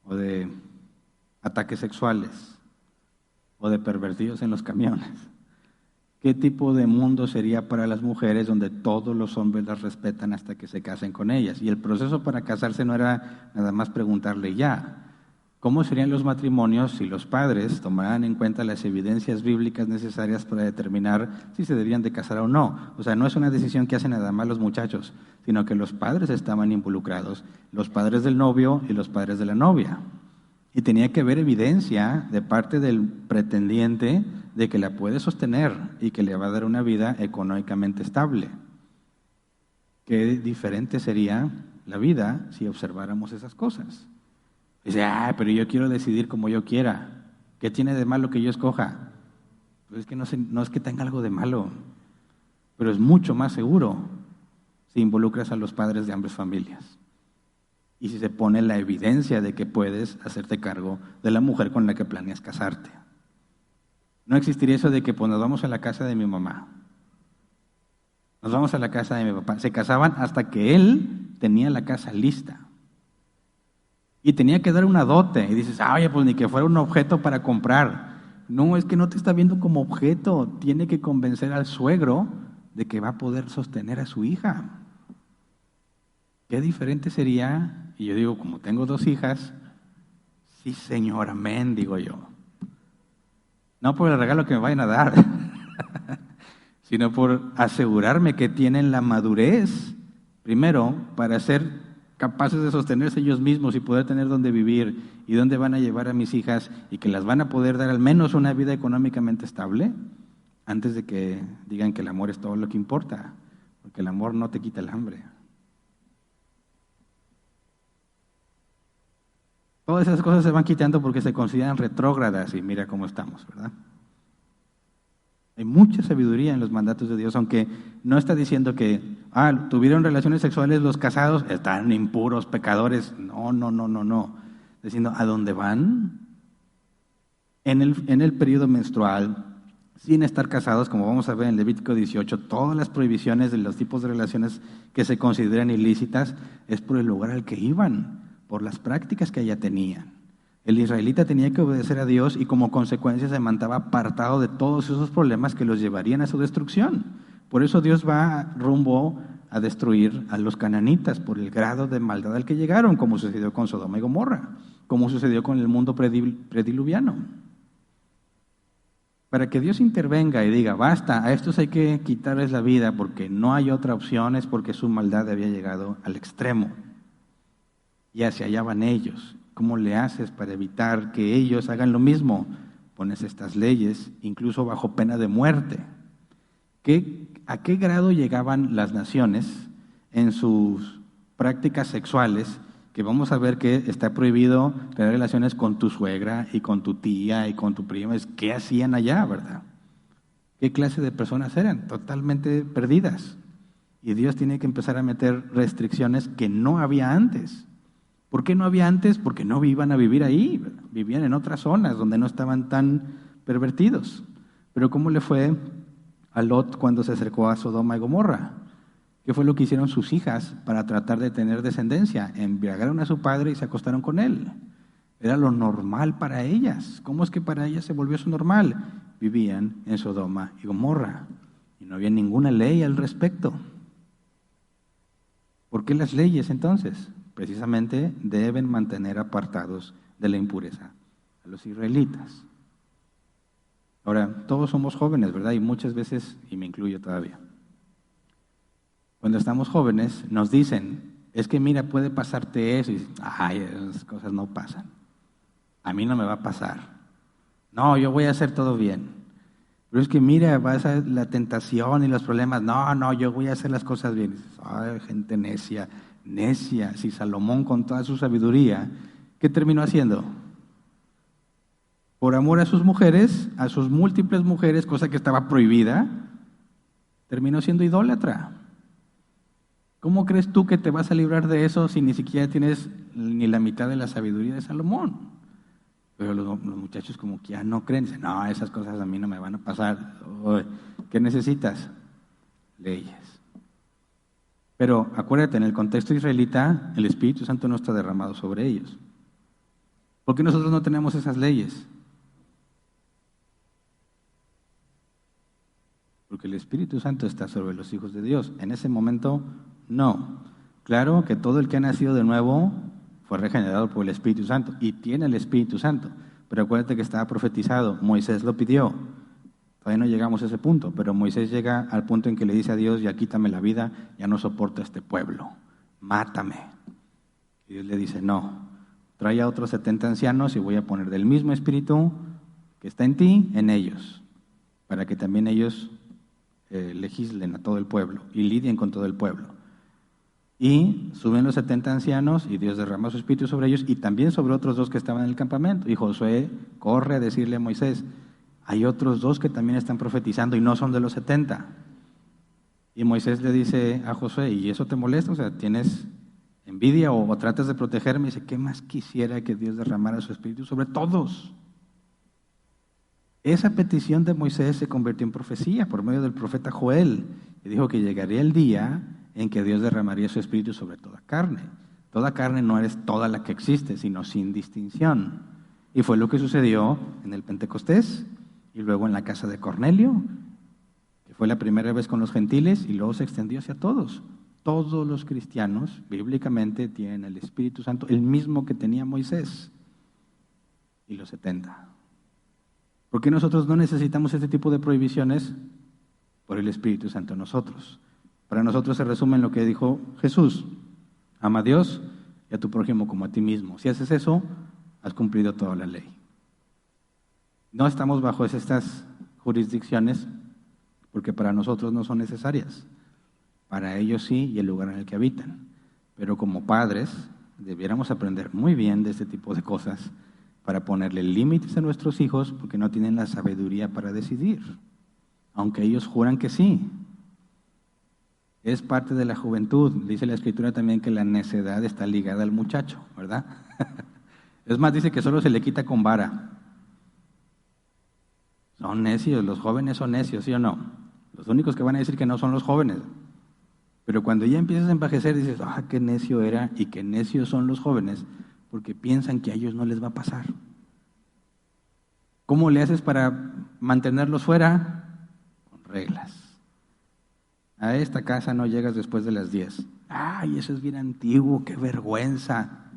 ¿O de ataques sexuales? ¿O de pervertidos en los camiones? ¿Qué tipo de mundo sería para las mujeres donde todos los hombres las respetan hasta que se casen con ellas? Y el proceso para casarse no era nada más preguntarle ya. ¿Cómo serían los matrimonios si los padres tomaran en cuenta las evidencias bíblicas necesarias para determinar si se debían de casar o no? O sea, no es una decisión que hacen nada más los muchachos, sino que los padres estaban involucrados, los padres del novio y los padres de la novia. Y tenía que haber evidencia de parte del pretendiente de que la puede sostener y que le va a dar una vida económicamente estable. Qué diferente sería la vida si observáramos esas cosas. Dice, pero yo quiero decidir como yo quiera. ¿Qué tiene de malo que yo escoja? Pues es que no es que tenga algo de malo, pero es mucho más seguro si involucras a los padres de ambas familias. Y si se pone la evidencia de que puedes hacerte cargo de la mujer con la que planeas casarte. No existiría eso de que pues, nos vamos a la casa de mi mamá. Nos vamos a la casa de mi papá. Se casaban hasta que él tenía la casa lista. Y tenía que dar una dote. Y dices, oye, pues ni que fuera un objeto para comprar. No, es que no te está viendo como objeto. Tiene que convencer al suegro de que va a poder sostener a su hija. Qué diferente sería, y yo digo, como tengo 2 hijas, sí señor, amén, digo yo. No por el regalo que me vayan a dar, sino por asegurarme que tienen la madurez, primero, para ser capaces de sostenerse ellos mismos y poder tener dónde vivir y dónde van a llevar a mis hijas y que las van a poder dar al menos una vida económicamente estable, antes de que digan que el amor es todo lo que importa, porque el amor no te quita el hambre. Todas esas cosas se van quitando porque se consideran retrógradas y mira cómo estamos, ¿verdad? Hay mucha sabiduría en los mandatos de Dios, aunque no está diciendo que tuvieron relaciones sexuales los casados, están impuros, pecadores. No. Diciendo, ¿a dónde van? En el periodo menstrual sin estar casados, como vamos a ver en Levítico 18, todas las prohibiciones de los tipos de relaciones que se consideran ilícitas es por el lugar al que iban, por las prácticas que allá tenían. El israelita tenía que obedecer a Dios y como consecuencia se mantenía apartado de todos esos problemas que los llevarían a su destrucción. Por eso Dios va rumbo a destruir a los cananitas por el grado de maldad al que llegaron, como sucedió con Sodoma y Gomorra, como sucedió con el mundo prediluviano. Para que Dios intervenga y diga, basta, a estos hay que quitarles la vida porque no hay otra opción, es porque su maldad había llegado al extremo. Y hacia allá van ellos. ¿Cómo le haces para evitar que ellos hagan lo mismo? Pones estas leyes, incluso bajo pena de muerte. ¿A qué grado llegaban las naciones en sus prácticas sexuales? Que vamos a ver que está prohibido tener relaciones con tu suegra y con tu tía y con tu prima. ¿Qué hacían allá, verdad? ¿Qué clase de personas eran? Totalmente perdidas. Y Dios tiene que empezar a meter restricciones que no había antes. ¿Por qué no había antes? Porque no iban a vivir ahí, ¿verdad? Vivían en otras zonas donde no estaban tan pervertidos. Pero ¿cómo le fue a Lot cuando se acercó a Sodoma y Gomorra? ¿Qué fue lo que hicieron sus hijas para tratar de tener descendencia? Embriagaron a su padre y se acostaron con él. Era lo normal para ellas. ¿Cómo es que para ellas se volvió eso normal? Vivían en Sodoma y Gomorra y no había ninguna ley al respecto. ¿Por qué las leyes entonces? Precisamente deben mantener apartados de la impureza a los israelitas. Ahora, todos somos jóvenes, ¿verdad? Y muchas veces, y me incluyo todavía, cuando estamos jóvenes nos dicen, es que mira, puede pasarte eso, y dices, ay, esas cosas no pasan. A mí no me va a pasar. No, yo voy a hacer todo bien. Pero es que mira, va a ser la tentación y los problemas. No, yo voy a hacer las cosas bien. Y dices, ay, gente necia. Si Salomón con toda su sabiduría, ¿qué terminó haciendo? Por amor a sus mujeres, a sus múltiples mujeres, cosa que estaba prohibida, terminó siendo idólatra. ¿Cómo crees tú que te vas a librar de eso si ni siquiera tienes ni la mitad de la sabiduría de Salomón? Pero los muchachos como que ya no creen, dicen, no, esas cosas a mí no me van a pasar. ¿Qué necesitas? Leyes. Pero acuérdate, en el contexto israelita, el Espíritu Santo no está derramado sobre ellos. ¿Por qué nosotros no tenemos esas leyes? Porque el Espíritu Santo está sobre los hijos de Dios. En ese momento, no. Claro que todo el que ha nacido de nuevo fue regenerado por el Espíritu Santo y tiene el Espíritu Santo. Pero acuérdate que estaba profetizado, Moisés lo pidió. Todavía no llegamos a ese punto, pero Moisés llega al punto en que le dice a Dios, ya quítame la vida, ya no soporto a este pueblo, mátame. Y Dios le dice, no, trae a otros 70 ancianos y voy a poner del mismo espíritu que está en ti, en ellos, para que también ellos legislen a todo el pueblo y lidien con todo el pueblo. Y suben los 70 ancianos y Dios derrama su espíritu sobre ellos y también sobre otros 2 que estaban en el campamento. Y Josué corre a decirle a Moisés, hay otros 2 que también están profetizando y no son de los 70. Y Moisés le dice a Josué, ¿y eso te molesta? O sea, ¿tienes envidia o tratas de protegerme? Y dice, ¿qué más quisiera que Dios derramara su espíritu sobre todos? Esa petición de Moisés se convirtió en profecía por medio del profeta Joel. Y dijo que llegaría el día en que Dios derramaría su espíritu sobre toda carne. Toda carne no es toda la que existe, sino sin distinción. Y fue lo que sucedió en el Pentecostés y luego en la casa de Cornelio, que fue la primera vez con los gentiles y luego se extendió hacia todos. Todos los cristianos, bíblicamente, tienen el Espíritu Santo, el mismo que tenía Moisés y los 70. ¿Por qué nosotros no necesitamos este tipo de prohibiciones? Por el Espíritu Santo en nosotros. Para nosotros se resume en lo que dijo Jesús: ama a Dios y a tu prójimo como a ti mismo. Si haces eso, has cumplido toda la ley. No estamos bajo estas jurisdicciones porque para nosotros no son necesarias. Para ellos sí, y el lugar en el que habitan. Pero como padres debiéramos aprender muy bien de este tipo de cosas para ponerle límites a nuestros hijos porque no tienen la sabiduría para decidir, aunque ellos juran que sí. Es parte de la juventud. Dice la Escritura también que la necedad está ligada al muchacho, ¿verdad? Es más, dice que solo se le quita con vara. Son necios, los jóvenes son necios, ¿sí o no? Los únicos que van a decir que no son los jóvenes. Pero cuando ya empiezas a envejecer dices, qué necio era y qué necios son los jóvenes, porque piensan que a ellos no les va a pasar. ¿Cómo le haces para mantenerlos fuera? Con reglas. A esta casa no llegas después de las 10. ¡Ay, eso es bien antiguo! ¡Qué vergüenza!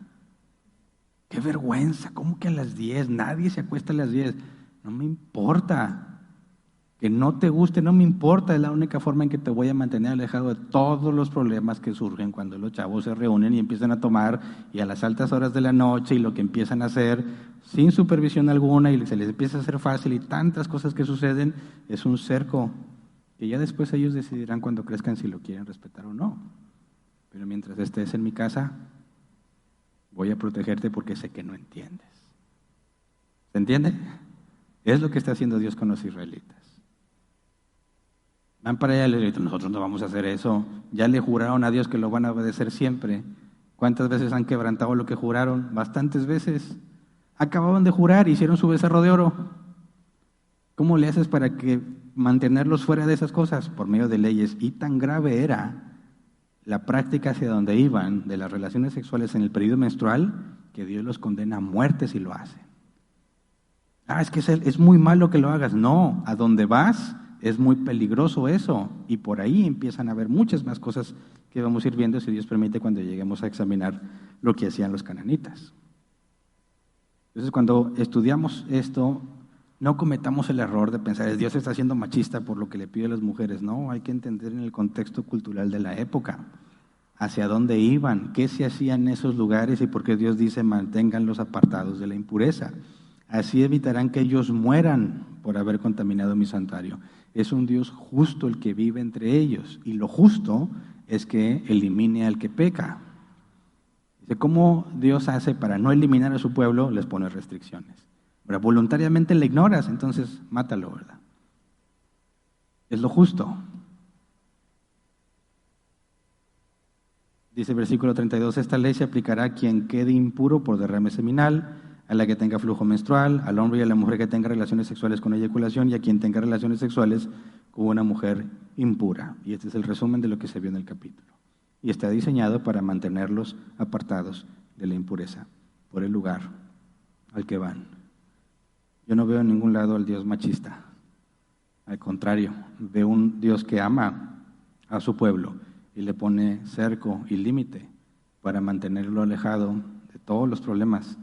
¡Qué vergüenza! ¿Cómo que a las 10? Nadie se acuesta a las 10. No me importa. Que no te guste, no me importa. Es la única forma en que te voy a mantener alejado de todos los problemas que surgen cuando los chavos se reúnen y empiezan a tomar y a las altas horas de la noche y lo que empiezan a hacer sin supervisión alguna y se les empieza a hacer fácil y tantas cosas que suceden. Es un cerco que ya después ellos decidirán cuando crezcan si lo quieren respetar o no. Pero mientras estés en mi casa, voy a protegerte porque sé que no entiendes. ¿Se entiende? Es lo que está haciendo Dios con los israelitas. Van para allá y les dicen, nosotros no vamos a hacer eso. Ya le juraron a Dios que lo van a obedecer siempre. ¿Cuántas veces han quebrantado lo que juraron? Bastantes veces. Acababan de jurar, hicieron su becerro de oro. ¿Cómo le haces para que mantenerlos fuera de esas cosas? Por medio de leyes. Y tan grave era la práctica hacia donde iban de las relaciones sexuales en el periodo menstrual que Dios los condena a muerte si lo hacen. Es que es muy malo que lo hagas. No, a donde vas es muy peligroso eso. Y por ahí empiezan a haber muchas más cosas que vamos a ir viendo, si Dios permite, cuando lleguemos a examinar lo que hacían los cananitas. Entonces, cuando estudiamos esto, no cometamos el error de pensar, Dios está siendo machista por lo que le pide a las mujeres. No, hay que entender en el contexto cultural de la época, hacia dónde iban, qué se hacía en esos lugares y por qué Dios dice, manténganlos apartados de la impureza. Así evitarán que ellos mueran por haber contaminado mi santuario. Es un Dios justo el que vive entre ellos, y lo justo es que elimine al que peca. Dice, ¿cómo Dios hace para no eliminar a su pueblo? Les pone restricciones. Pero voluntariamente le ignoras, entonces mátalo, ¿verdad? Es lo justo. Dice el versículo 32, esta ley se aplicará a quien quede impuro por derrame seminal, a la que tenga flujo menstrual, al hombre y a la mujer que tenga relaciones sexuales con eyaculación y a quien tenga relaciones sexuales con una mujer impura. Y este es el resumen de lo que se vio en el capítulo. Y está diseñado para mantenerlos apartados de la impureza por el lugar al que van. Yo no veo en ningún lado al Dios machista. Al contrario, veo un Dios que ama a su pueblo y le pone cerco y límite para mantenerlo alejado de todos los problemas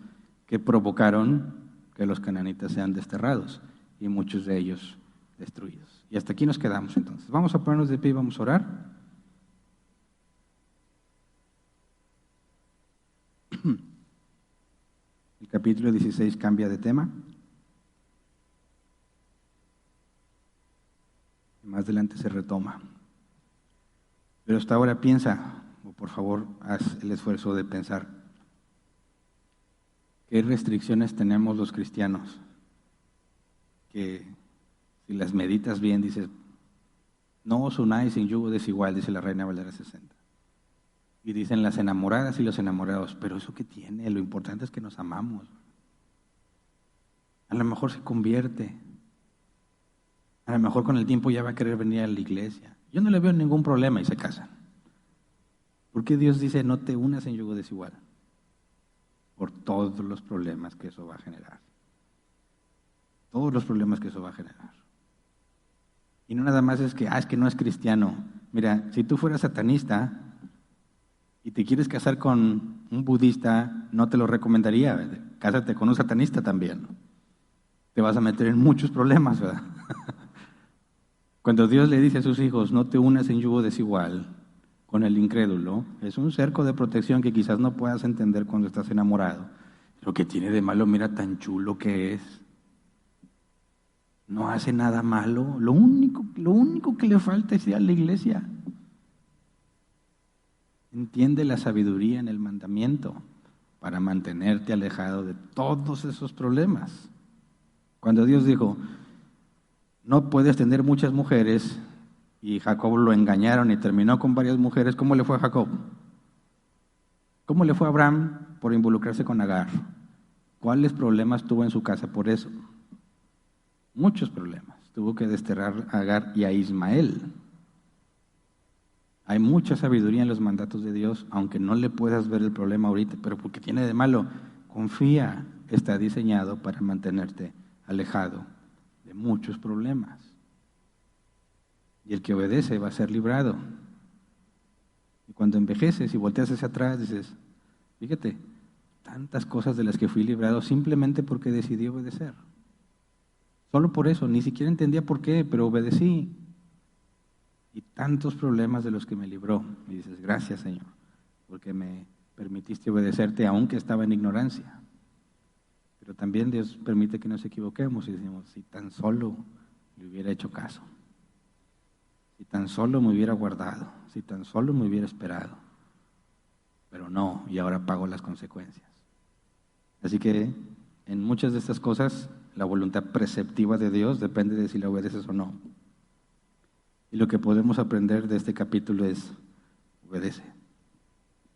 que provocaron que los cananitas sean desterrados y muchos de ellos destruidos. Y hasta aquí nos quedamos entonces. Vamos a ponernos de pie y vamos a orar. El capítulo 16 cambia de tema. Más adelante se retoma. Pero hasta ahora piensa, o por favor, haz el esfuerzo de pensar. ¿Qué restricciones tenemos los cristianos? Que si las meditas bien, dices, no os unáis en yugo desigual, dice la Reina Valera 60. Y dicen las enamoradas y los enamorados, pero ¿eso qué tiene? Lo importante es que nos amamos. A lo mejor se convierte. A lo mejor con el tiempo ya va a querer venir a la iglesia. Yo no le veo ningún problema y se casan. ¿Por qué Dios dice no te unas en yugo desigual? Por todos los problemas que eso va a generar. Todos los problemas que eso va a generar. Y no nada más es que no es cristiano. Mira, si tú fueras satanista y te quieres casar con un budista, no te lo recomendaría. Cásate con un satanista también. Te vas a meter en muchos problemas, ¿verdad? Cuando Dios le dice a sus hijos, no te unas en yugo desigual con el incrédulo, es un cerco de protección que quizás no puedas entender cuando estás enamorado. Lo que tiene de malo, mira tan chulo que es. No hace nada malo. Lo único que le falta es ir a la iglesia. Entiende la sabiduría en el mandamiento para mantenerte alejado de todos esos problemas. Cuando Dios dijo, no puedes tener muchas mujeres, y Jacob lo engañaron y terminó con varias mujeres, ¿cómo le fue a Jacob? ¿Cómo le fue a Abraham por involucrarse con Agar? ¿Cuáles problemas tuvo en su casa por eso? muchos problemas. Tuvo que desterrar a Agar y a Ismael. Hay mucha sabiduría en los mandatos de Dios, aunque no le puedas ver el problema ahorita, pero porque tiene de malo, confía, está diseñado para mantenerte alejado de muchos problemas. Y el que obedece va a ser librado. Y cuando envejeces y volteas hacia atrás, dices, fíjate, tantas cosas de las que fui librado simplemente porque decidí obedecer. Solo por eso, ni siquiera entendía por qué, pero obedecí. Y tantos problemas de los que me libró. Y dices, gracias Señor, porque me permitiste obedecerte aunque estaba en ignorancia. Pero también Dios permite que nos equivoquemos y decimos, si tan solo le hubiera hecho caso, si tan solo me hubiera guardado, si tan solo me hubiera esperado. Pero no, y ahora pago las consecuencias. Así que en muchas de estas cosas, la voluntad preceptiva de Dios depende de si la obedeces o no. Y lo que podemos aprender de este capítulo es, obedece.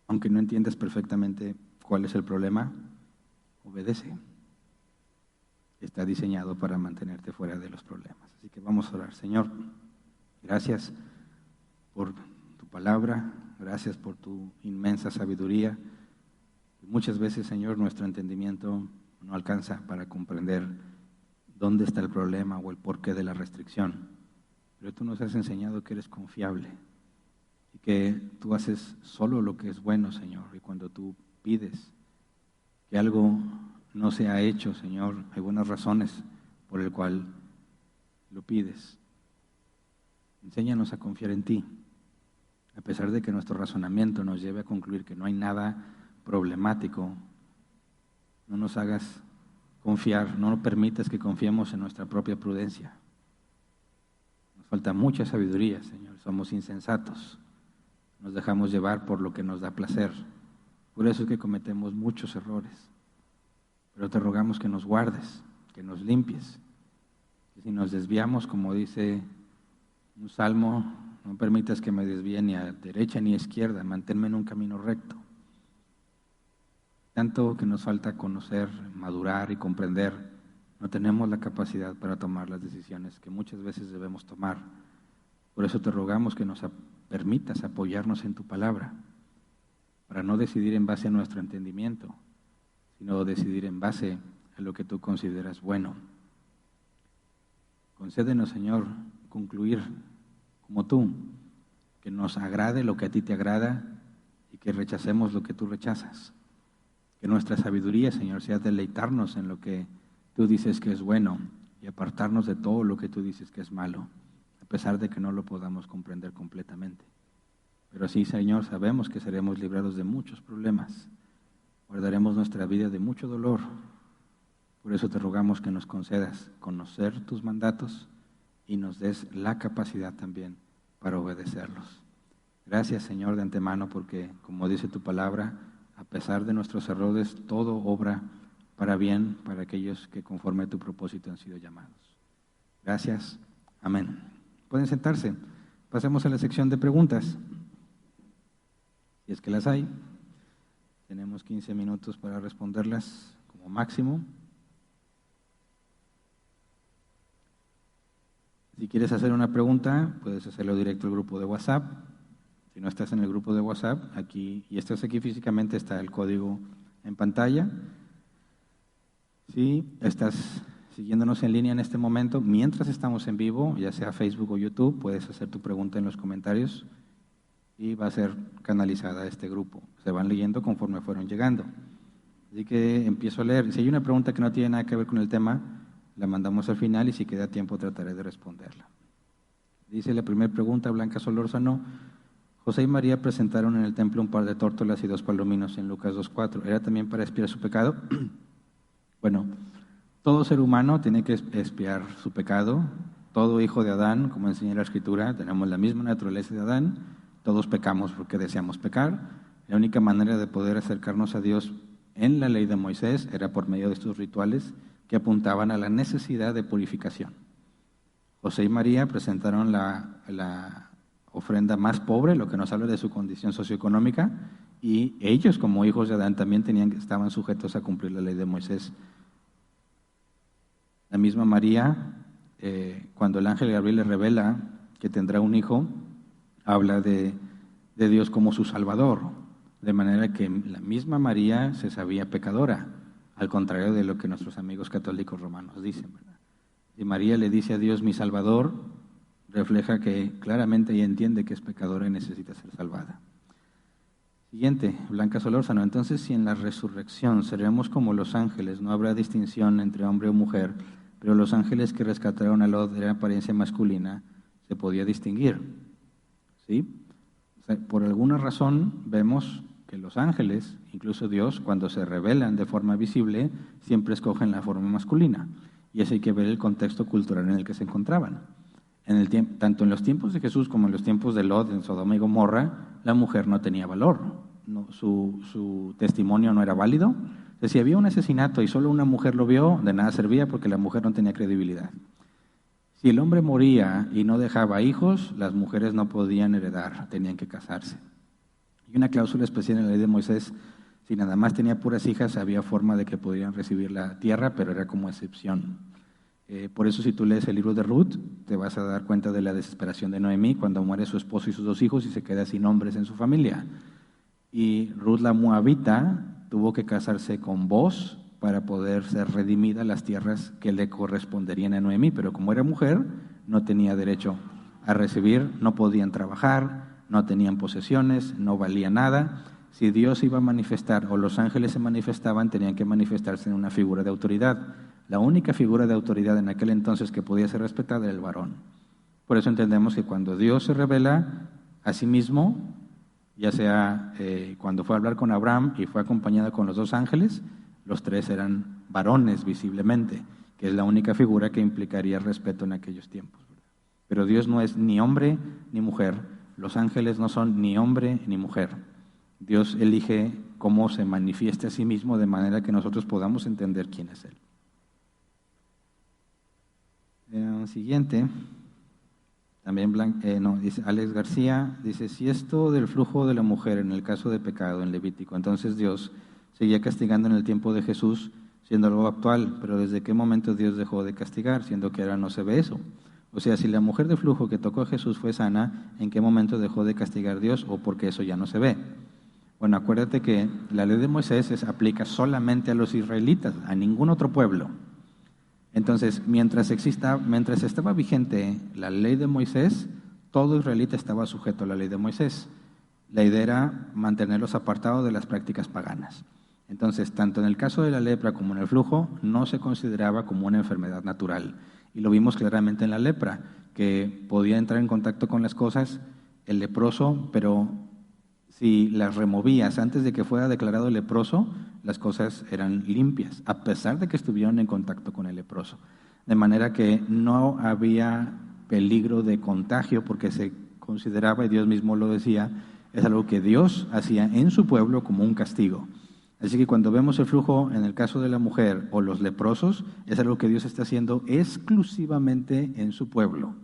Aunque no entiendas perfectamente cuál es el problema, obedece. Está diseñado para mantenerte fuera de los problemas. Así que vamos a orar. Señor, gracias por tu palabra, gracias por tu inmensa sabiduría. Muchas veces, Señor, nuestro entendimiento no alcanza para comprender dónde está el problema o el porqué de la restricción. Pero tú nos has enseñado que eres confiable y que tú haces solo lo que es bueno, Señor. Y cuando tú pides que algo no se ha hecho, Señor, hay buenas razones por el cual lo pides. Enséñanos a confiar en ti, a pesar de que nuestro razonamiento nos lleve a concluir que no hay nada problemático. No nos hagas confiar, no permitas que confiemos en nuestra propia prudencia. Nos falta mucha sabiduría, Señor, somos insensatos, nos dejamos llevar por lo que nos da placer. Por eso es que cometemos muchos errores. Pero te rogamos que nos guardes, que nos limpies. Que si nos desviamos, como dice un salmo, no permitas que me desvíe ni a derecha ni a izquierda, manténme en un camino recto. Tanto que nos falta conocer, madurar y comprender, no tenemos la capacidad para tomar las decisiones que muchas veces debemos tomar. Por eso te rogamos que nos permitas apoyarnos en tu palabra, para no decidir en base a nuestro entendimiento, sino decidir en base a lo que tú consideras bueno. Concédenos, Señor, concluir como tú, que nos agrade lo que a ti te agrada y que rechacemos lo que tú rechazas. Que nuestra sabiduría, Señor, sea deleitarnos en lo que tú dices que es bueno y apartarnos de todo lo que tú dices que es malo, a pesar de que no lo podamos comprender completamente. Pero sí, Señor, sabemos que seremos librados de muchos problemas. Guardaremos nuestra vida de mucho dolor. Por eso te rogamos que nos concedas conocer tus mandatos y nos des la capacidad también para obedecerlos. Gracias, Señor, de antemano, porque, como dice tu palabra, a pesar de nuestros errores, todo obra para bien para aquellos que conforme a tu propósito han sido llamados. Gracias. Amén. Pueden sentarse. Pasemos a la sección de preguntas. Si es que las hay. Tenemos 15 minutos para responderlas como máximo. Si quieres hacer una pregunta, puedes hacerlo directo al grupo de WhatsApp. Si no estás en el grupo de WhatsApp, aquí y estás aquí físicamente, está el código en pantalla. Si estás siguiéndonos en línea en este momento, mientras estamos en vivo, ya sea Facebook o YouTube, puedes hacer tu pregunta en los comentarios y va a ser canalizada a este grupo. Se van leyendo conforme fueron llegando. Así que empiezo a leer. Si hay una pregunta que no tiene nada que ver con el tema, la mandamos al final y si queda tiempo trataré de responderla. Dice la primera pregunta, Blanca Solórzano. José y María presentaron en el templo un par de tórtolas y 2 palominos en Lucas 2:4. ¿Era también para expiar su pecado? Bueno, todo ser humano tiene que expiar su pecado. Todo hijo de Adán, como enseña la Escritura, tenemos la misma naturaleza de Adán. Todos pecamos porque deseamos pecar. La única manera de poder acercarnos a Dios en la ley de Moisés era por medio de estos rituales que apuntaban a la necesidad de purificación. José y María presentaron la ofrenda más pobre, lo que nos habla de su condición socioeconómica, y ellos como hijos de Adán también estaban sujetos a cumplir la ley de Moisés. La misma María cuando el ángel Gabriel le revela que tendrá un hijo, habla de Dios como su Salvador, de manera que la misma María se sabía pecadora, al contrario de lo que nuestros amigos católicos romanos dicen, ¿verdad? Y María le dice a Dios, mi Salvador, refleja que claramente ella entiende que es pecadora y necesita ser salvada. Siguiente, Blanca Solórzano. Entonces, si en la resurrección seremos como los ángeles, no habrá distinción entre hombre o mujer, pero los ángeles que rescataron a Lot eran apariencia masculina, se podía distinguir. ¿Sí? O sea, por alguna razón vemos que los ángeles, incluso Dios, cuando se revelan de forma visible, siempre escogen la forma masculina. Y eso hay que ver el contexto cultural en el que se encontraban. Tanto en los tiempos de Jesús como en los tiempos de Lot, en Sodoma y Gomorra, la mujer no tenía valor. No, su testimonio no era válido. O sea, si había un asesinato y solo una mujer lo vio, de nada servía porque la mujer no tenía credibilidad. Si el hombre moría y no dejaba hijos, las mujeres no podían heredar, tenían que casarse. Y una cláusula especial en la ley de Moisés, si nada más tenía puras hijas, había forma de que pudieran recibir la tierra, pero era como excepción. Por eso si tú lees el libro de Ruth, te vas a dar cuenta de la desesperación de Noemí cuando muere su esposo y sus 2 hijos y se queda sin hombres en su familia. Y Ruth la moabita tuvo que casarse con Boz para poder ser redimida las tierras que le corresponderían a Noemí, pero como era mujer, no tenía derecho a recibir, no podían trabajar, no tenían posesiones, no valía nada. Si Dios iba a manifestar o los ángeles se manifestaban, tenían que manifestarse en una figura de autoridad. La única figura de autoridad en aquel entonces que podía ser respetada era el varón. Por eso entendemos que cuando Dios se revela a sí mismo, ya sea cuando fue a hablar con Abraham y fue acompañado con los 2 ángeles, los 3 eran varones visiblemente, que es la única figura que implicaría respeto en aquellos tiempos. Pero Dios no es ni hombre ni mujer, los ángeles no son ni hombre ni mujer. Dios elige cómo se manifiesta a sí mismo de manera que nosotros podamos entender quién es Él. Siguiente, también dice Alex García, dice, si esto del flujo de la mujer en el caso de pecado en Levítico, entonces Dios seguía castigando en el tiempo de Jesús, siendo algo actual, pero ¿desde qué momento Dios dejó de castigar, siendo que ahora no se ve eso? O sea, si la mujer de flujo que tocó a Jesús fue sana, ¿en qué momento dejó de castigar Dios o porque eso ya no se ve? Bueno, acuérdate que la ley de Moisés se aplica solamente a los israelitas, a ningún otro pueblo. Entonces, mientras estaba vigente la ley de Moisés, todo israelita estaba sujeto a la ley de Moisés. La idea era mantenerlos apartados de las prácticas paganas. Entonces, tanto en el caso de la lepra como en el flujo, no se consideraba como una enfermedad natural. Y lo vimos claramente en la lepra, que podía entrar en contacto con las cosas el leproso, pero si las removías antes de que fuera declarado leproso, las cosas eran limpias, a pesar de que estuvieron en contacto con el leproso. De manera que no había peligro de contagio porque se consideraba, y Dios mismo lo decía, es algo que Dios hacía en su pueblo como un castigo. Así que cuando vemos el flujo en el caso de la mujer o los leprosos, es algo que Dios está haciendo exclusivamente en su pueblo.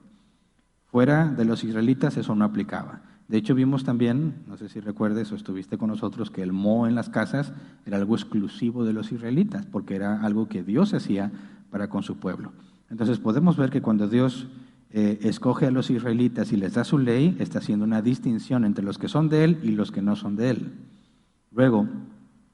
Fuera de los israelitas eso no aplicaba. De hecho, vimos también, no sé si recuerdes o estuviste con nosotros, que el moho en las casas era algo exclusivo de los israelitas, porque era algo que Dios hacía para con su pueblo. Entonces podemos ver que cuando Dios escoge a los israelitas y les da su ley, está haciendo una distinción entre los que son de Él y los que no son de Él. Luego,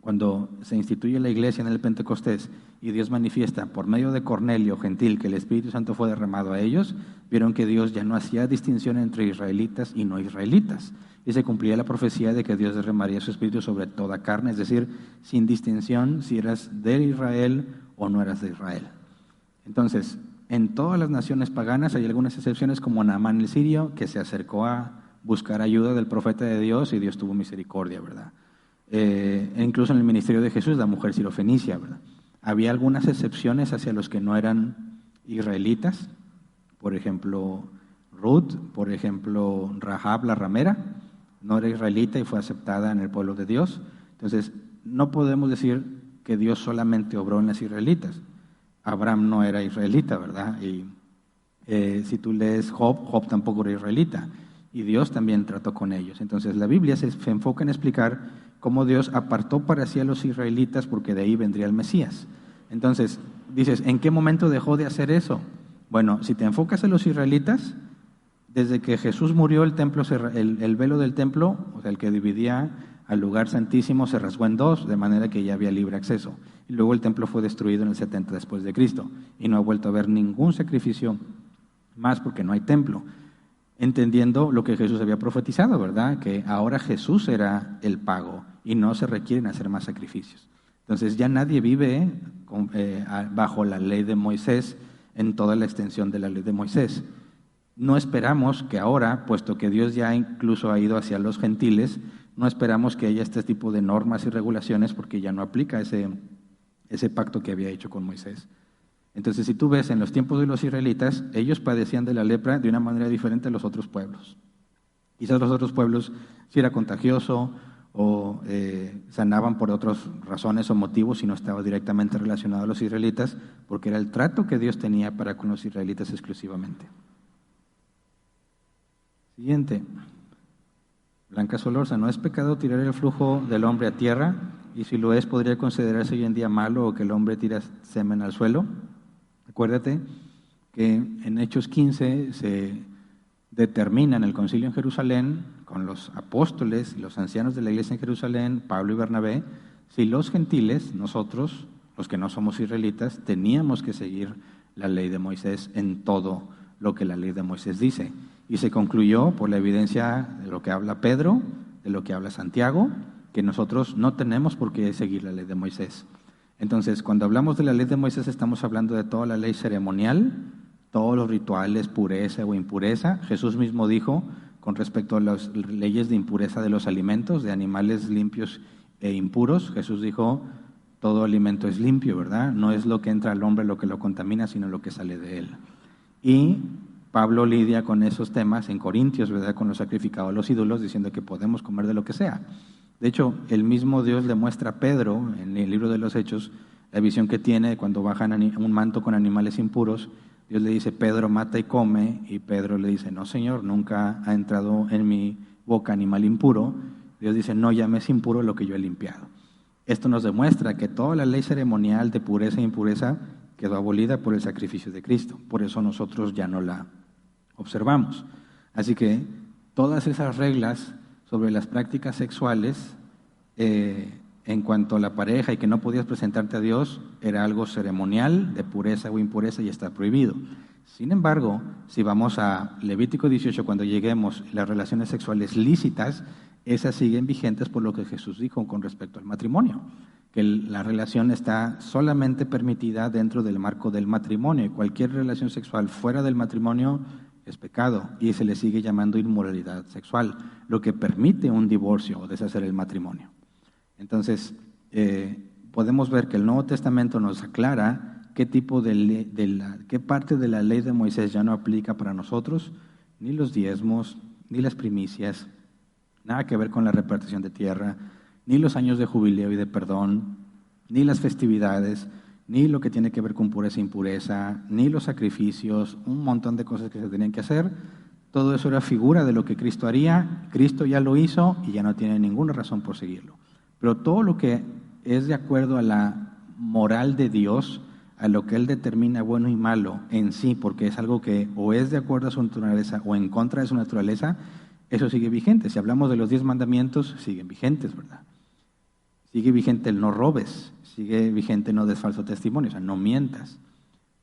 cuando se instituye la iglesia en el Pentecostés y Dios manifiesta por medio de Cornelio, gentil, que el Espíritu Santo fue derramado a ellos, vieron que Dios ya no hacía distinción entre israelitas y no israelitas. Y se cumplía la profecía de que Dios derramaría su Espíritu sobre toda carne, es decir, sin distinción si eras de Israel o no eras de Israel. Entonces, en todas las naciones paganas hay algunas excepciones, como Naamán el sirio, que se acercó a buscar ayuda del profeta de Dios y Dios tuvo misericordia, ¿verdad? Incluso en el ministerio de Jesús, la mujer sirofenicia, ¿verdad? Había algunas excepciones hacia los que no eran israelitas, por ejemplo Ruth, por ejemplo Rahab la ramera, no era israelita y fue aceptada en el pueblo de Dios. Entonces, no podemos decir que Dios solamente obró en las israelitas. Abraham no era israelita, ¿verdad? Y si tú lees Job tampoco era israelita. Y Dios también trató con ellos. Entonces, la Biblia se enfoca en explicar cómo Dios apartó para sí a los israelitas porque de ahí vendría el Mesías. Entonces, dices, ¿en qué momento dejó de hacer eso? Bueno, si te enfocas en los israelitas, desde que Jesús murió, el templo el velo del templo, o sea, el que dividía al lugar santísimo, se rasgó en dos, de manera que ya había libre acceso. Y luego el templo fue destruido en el 70 después de Cristo, y no ha vuelto a haber ningún sacrificio más porque no hay templo. Entendiendo lo que Jesús había profetizado, ¿verdad? Que ahora Jesús era el pago y no se requieren hacer más sacrificios. Entonces ya nadie vive bajo la ley de Moisés en toda la extensión de la ley de Moisés. No esperamos que ahora, puesto que Dios ya incluso ha ido hacia los gentiles, no esperamos que haya este tipo de normas y regulaciones porque ya no aplica ese pacto que había hecho con Moisés. Entonces, si tú ves en los tiempos de los israelitas, ellos padecían de la lepra de una manera diferente a los otros pueblos. Quizás los otros pueblos si era contagioso o sanaban por otras razones o motivos si no estaba directamente relacionado a los israelitas, porque era el trato que Dios tenía para con los israelitas exclusivamente. Siguiente. Blanca Solorza, ¿no es pecado tirar el flujo del hombre a tierra? Y si lo es, ¿podría considerarse hoy en día malo o que el hombre tira semen al suelo? Acuérdate que en Hechos 15 se determina en el concilio en Jerusalén, con los apóstoles y los ancianos de la iglesia en Jerusalén, Pablo y Bernabé, si los gentiles, nosotros, los que no somos israelitas, teníamos que seguir la ley de Moisés en todo lo que la ley de Moisés dice. Y se concluyó por la evidencia de lo que habla Pedro, de lo que habla Santiago, que nosotros no tenemos por qué seguir la ley de Moisés. Entonces, cuando hablamos de la ley de Moisés, estamos hablando de toda la ley ceremonial, todos los rituales, pureza o impureza. Jesús mismo dijo, con respecto a las leyes de impureza de los alimentos, de animales limpios e impuros, Jesús dijo, todo alimento es limpio, ¿verdad? No es lo que entra al hombre lo que lo contamina, sino lo que sale de él. Y Pablo lidia con esos temas en Corintios, ¿verdad? Con los sacrificados a los ídolos, diciendo que podemos comer de lo que sea. De hecho, el mismo Dios le muestra a Pedro, en el libro de los Hechos, la visión que tiene cuando bajan un manto con animales impuros. Dios le dice, Pedro, mata y come, y Pedro le dice, no, Señor, nunca ha entrado en mi boca animal impuro. Dios dice, no llames impuro lo que yo he limpiado. Esto nos demuestra que toda la ley ceremonial de pureza e impureza quedó abolida por el sacrificio de Cristo. Por eso nosotros ya no la observamos. Así que todas esas reglas sobre las prácticas sexuales en cuanto a la pareja y que no podías presentarte a Dios, era algo ceremonial de pureza o impureza y está prohibido. Sin embargo, si vamos a Levítico 18, cuando lleguemos las relaciones sexuales lícitas, esas siguen vigentes por lo que Jesús dijo con respecto al matrimonio, que la relación está solamente permitida dentro del marco del matrimonio y cualquier relación sexual fuera del matrimonio es pecado y se le sigue llamando inmoralidad sexual, lo que permite un divorcio o deshacer el matrimonio. Entonces, podemos ver que el Nuevo Testamento nos aclara qué tipo qué parte de la ley de Moisés ya no aplica para nosotros, ni los diezmos, ni las primicias, nada que ver con la repartición de tierra, ni los años de jubileo y de perdón, ni las festividades, ni lo que tiene que ver con pureza e impureza, ni los sacrificios, un montón de cosas que se tenían que hacer. Todo eso era figura de lo que Cristo haría. Cristo ya lo hizo y ya no tiene ninguna razón por seguirlo. Pero todo lo que es de acuerdo a la moral de Dios, a lo que Él determina bueno y malo en sí, porque es algo que o es de acuerdo a su naturaleza o en contra de su naturaleza, eso sigue vigente. Si hablamos de los 10 mandamientos, siguen vigentes, ¿verdad? Sigue vigente el no robes, sigue vigente no des falso testimonio, o sea, no mientas.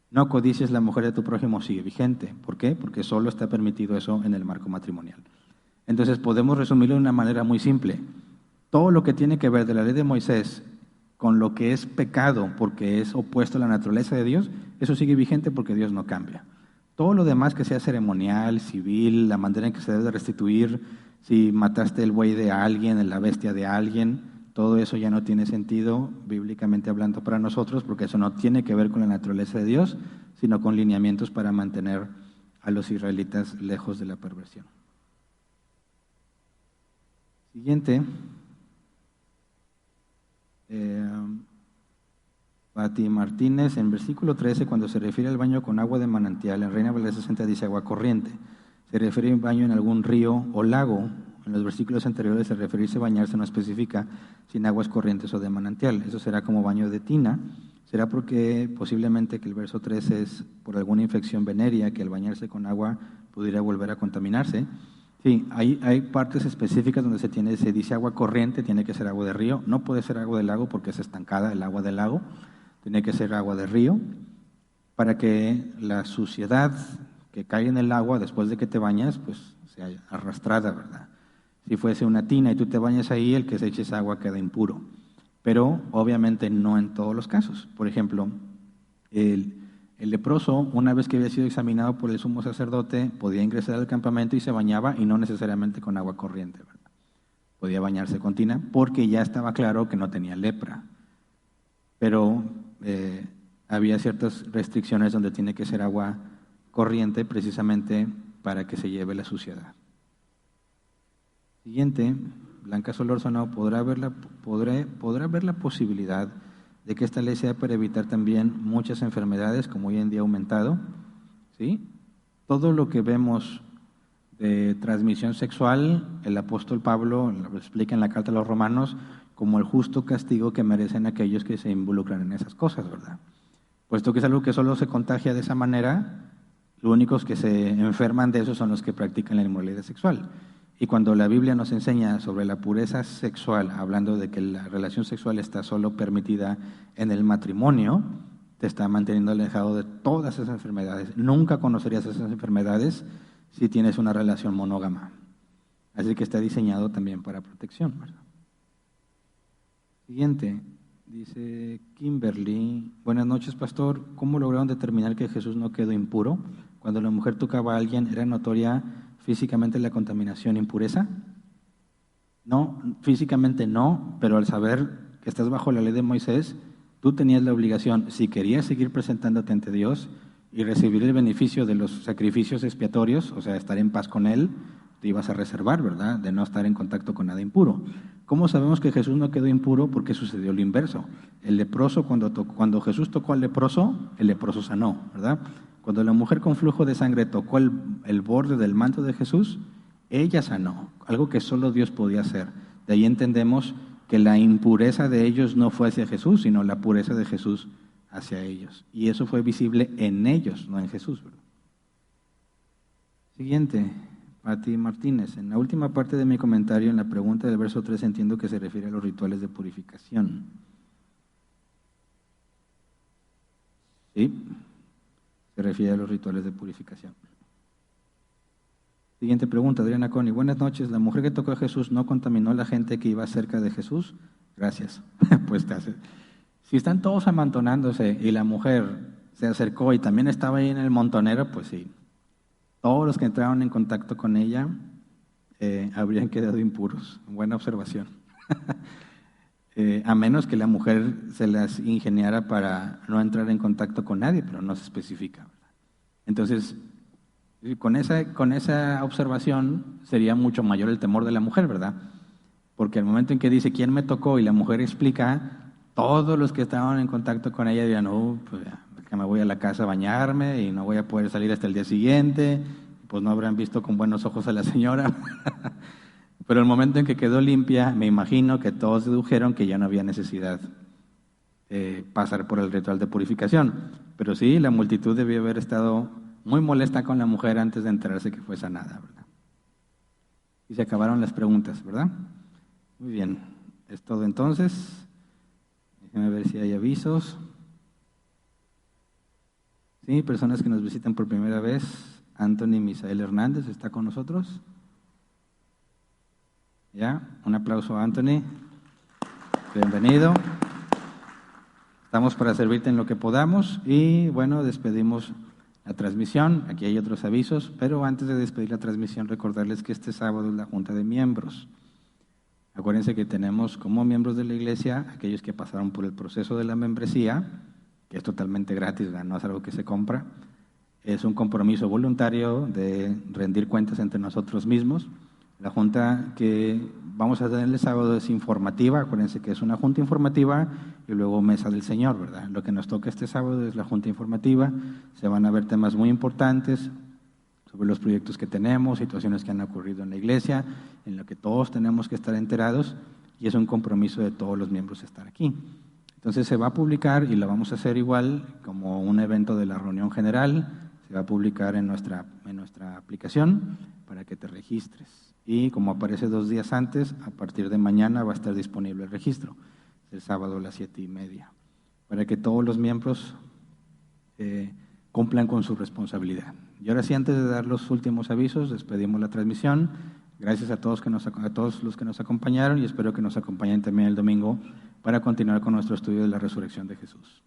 No codicies la mujer de tu prójimo, sigue vigente. ¿Por qué? Porque solo está permitido eso en el marco matrimonial. Entonces podemos resumirlo de una manera muy simple. Todo lo que tiene que ver de la ley de Moisés con lo que es pecado porque es opuesto a la naturaleza de Dios, eso sigue vigente porque Dios no cambia. Todo lo demás que sea ceremonial, civil, la manera en que se debe restituir, si mataste el buey de alguien, la bestia de alguien, todo eso ya no tiene sentido bíblicamente hablando para nosotros porque eso no tiene que ver con la naturaleza de Dios, sino con lineamientos para mantener a los israelitas lejos de la perversión. Siguiente. Pati Martínez, en versículo 13, cuando se refiere al baño con agua de manantial, en Reina Valera 60 dice agua corriente. Se refiere a un baño en algún río o lago. En los versículos anteriores, al referirse a bañarse no especifica sin aguas corrientes o de manantial. Eso será como baño de tina. ¿Será porque posiblemente que el verso 3 es por alguna infección venérea que al bañarse con agua pudiera volver a contaminarse? Sí, hay partes específicas donde se dice agua corriente, tiene que ser agua de río, no puede ser agua del lago porque es estancada el agua del lago, tiene que ser agua de río para que la suciedad que cae en el agua después de que te bañas, pues sea arrastrada, ¿verdad? Si fuese una tina y tú te bañas ahí, el que se eche esa agua queda impuro. Pero obviamente no en todos los casos. Por ejemplo, el leproso, una vez que había sido examinado por el sumo sacerdote, podía ingresar al campamento y se bañaba, y no necesariamente con agua corriente, ¿verdad? Podía bañarse con tina porque ya estaba claro que no tenía lepra. Pero había ciertas restricciones donde tiene que ser agua corriente precisamente para que se lleve la suciedad. Siguiente, Blanca Solórzano, ¿podrá haber la posibilidad de que esta ley sea para evitar también muchas enfermedades, como hoy en día ha aumentado? ¿Sí? Todo lo que vemos de transmisión sexual, el apóstol Pablo lo explica en la carta a los Romanos como el justo castigo que merecen aquellos que se involucran en esas cosas, ¿verdad? Puesto que es algo que solo se contagia de esa manera, los únicos que se enferman de eso son los que practican la inmoralidad sexual. Y cuando la Biblia nos enseña sobre la pureza sexual, hablando de que la relación sexual está solo permitida en el matrimonio, te está manteniendo alejado de todas esas enfermedades. Nunca conocerías esas enfermedades si tienes una relación monógama. Así que está diseñado también para protección, ¿verdad? Siguiente, dice Kimberly, buenas noches, pastor. ¿Cómo lograron determinar que Jesús no quedó impuro? Cuando la mujer tocaba a alguien, ¿era notoria físicamente la contaminación, impureza? No, físicamente no, pero al saber que estás bajo la ley de Moisés, tú tenías la obligación, si querías seguir presentándote ante Dios y recibir el beneficio de los sacrificios expiatorios, o sea, estar en paz con Él, te ibas a reservar, ¿verdad?, de no estar en contacto con nada impuro. ¿Cómo sabemos que Jesús no quedó impuro? Porque sucedió lo inverso. El leproso, cuando Jesús tocó al leproso, el leproso sanó, ¿verdad? Cuando la mujer con flujo de sangre tocó el borde del manto de Jesús, ella sanó, algo que solo Dios podía hacer. De ahí entendemos que la impureza de ellos no fue hacia Jesús, sino la pureza de Jesús hacia ellos. Y eso fue visible en ellos, no en Jesús, ¿verdad? Siguiente, Pati Martínez. En la última parte de mi comentario, en la pregunta del verso 3, entiendo que se refiere a los rituales de purificación. ¿Sí? Se refiere a los rituales de purificación. Siguiente pregunta, Adriana Coni. Buenas noches. ¿La mujer que tocó a Jesús no contaminó a la gente que iba cerca de Jesús? Gracias. Pues si están todos amontonándose y la mujer se acercó y también estaba ahí en el montonero, pues sí. Todos los que entraron en contacto con ella habrían quedado impuros. Buena observación. A menos que la mujer se las ingeniara para no entrar en contacto con nadie, pero no se especifica, ¿verdad? Entonces, con esa observación sería mucho mayor el temor de la mujer, ¿verdad? Porque al momento en que dice quién me tocó y la mujer explica, todos los que estaban en contacto con ella dirían, pues ya, que me voy a la casa a bañarme y no voy a poder salir hasta el día siguiente, pues no habrán visto con buenos ojos a la señora. Pero el momento en que quedó limpia, me imagino que todos dedujeron que ya no había necesidad de pasar por el ritual de purificación. Pero sí, la multitud debió haber estado muy molesta con la mujer antes de enterarse que fue sanada, ¿verdad? Y se acabaron las preguntas, ¿verdad? Muy bien, es todo entonces. Déjenme ver si hay avisos. Sí, personas que nos visitan por primera vez. Anthony Misael Hernández está con nosotros. ¿Ya? Un aplauso a Anthony. Bienvenido. Estamos para servirte en lo que podamos y bueno, despedimos la transmisión. Aquí hay otros avisos, pero antes de despedir la transmisión, recordarles que este sábado es la Junta de Miembros. Acuérdense que tenemos como miembros de la iglesia aquellos que pasaron por el proceso de la membresía, que es totalmente gratis, ¿verdad? No es algo que se compra. Es un compromiso voluntario de rendir cuentas entre nosotros mismos. La junta que vamos a tener el sábado es informativa, acuérdense que es una junta informativa y luego mesa del Señor, ¿verdad? Lo que nos toca este sábado es la junta informativa, se van a ver temas muy importantes sobre los proyectos que tenemos, situaciones que han ocurrido en la iglesia, en lo que todos tenemos que estar enterados y es un compromiso de todos los miembros estar aquí. Entonces se va a publicar y lo vamos a hacer igual como un evento de la reunión general. Se va a publicar en nuestra aplicación para que te registres. Y como aparece 2 días antes, a partir de mañana va a estar disponible el registro, el sábado a las 7:30, para que todos los miembros cumplan con su responsabilidad. Y ahora sí, antes de dar los últimos avisos, despedimos la transmisión. Gracias a todos los que nos acompañaron y espero que nos acompañen también el domingo para continuar con nuestro estudio de la resurrección de Jesús.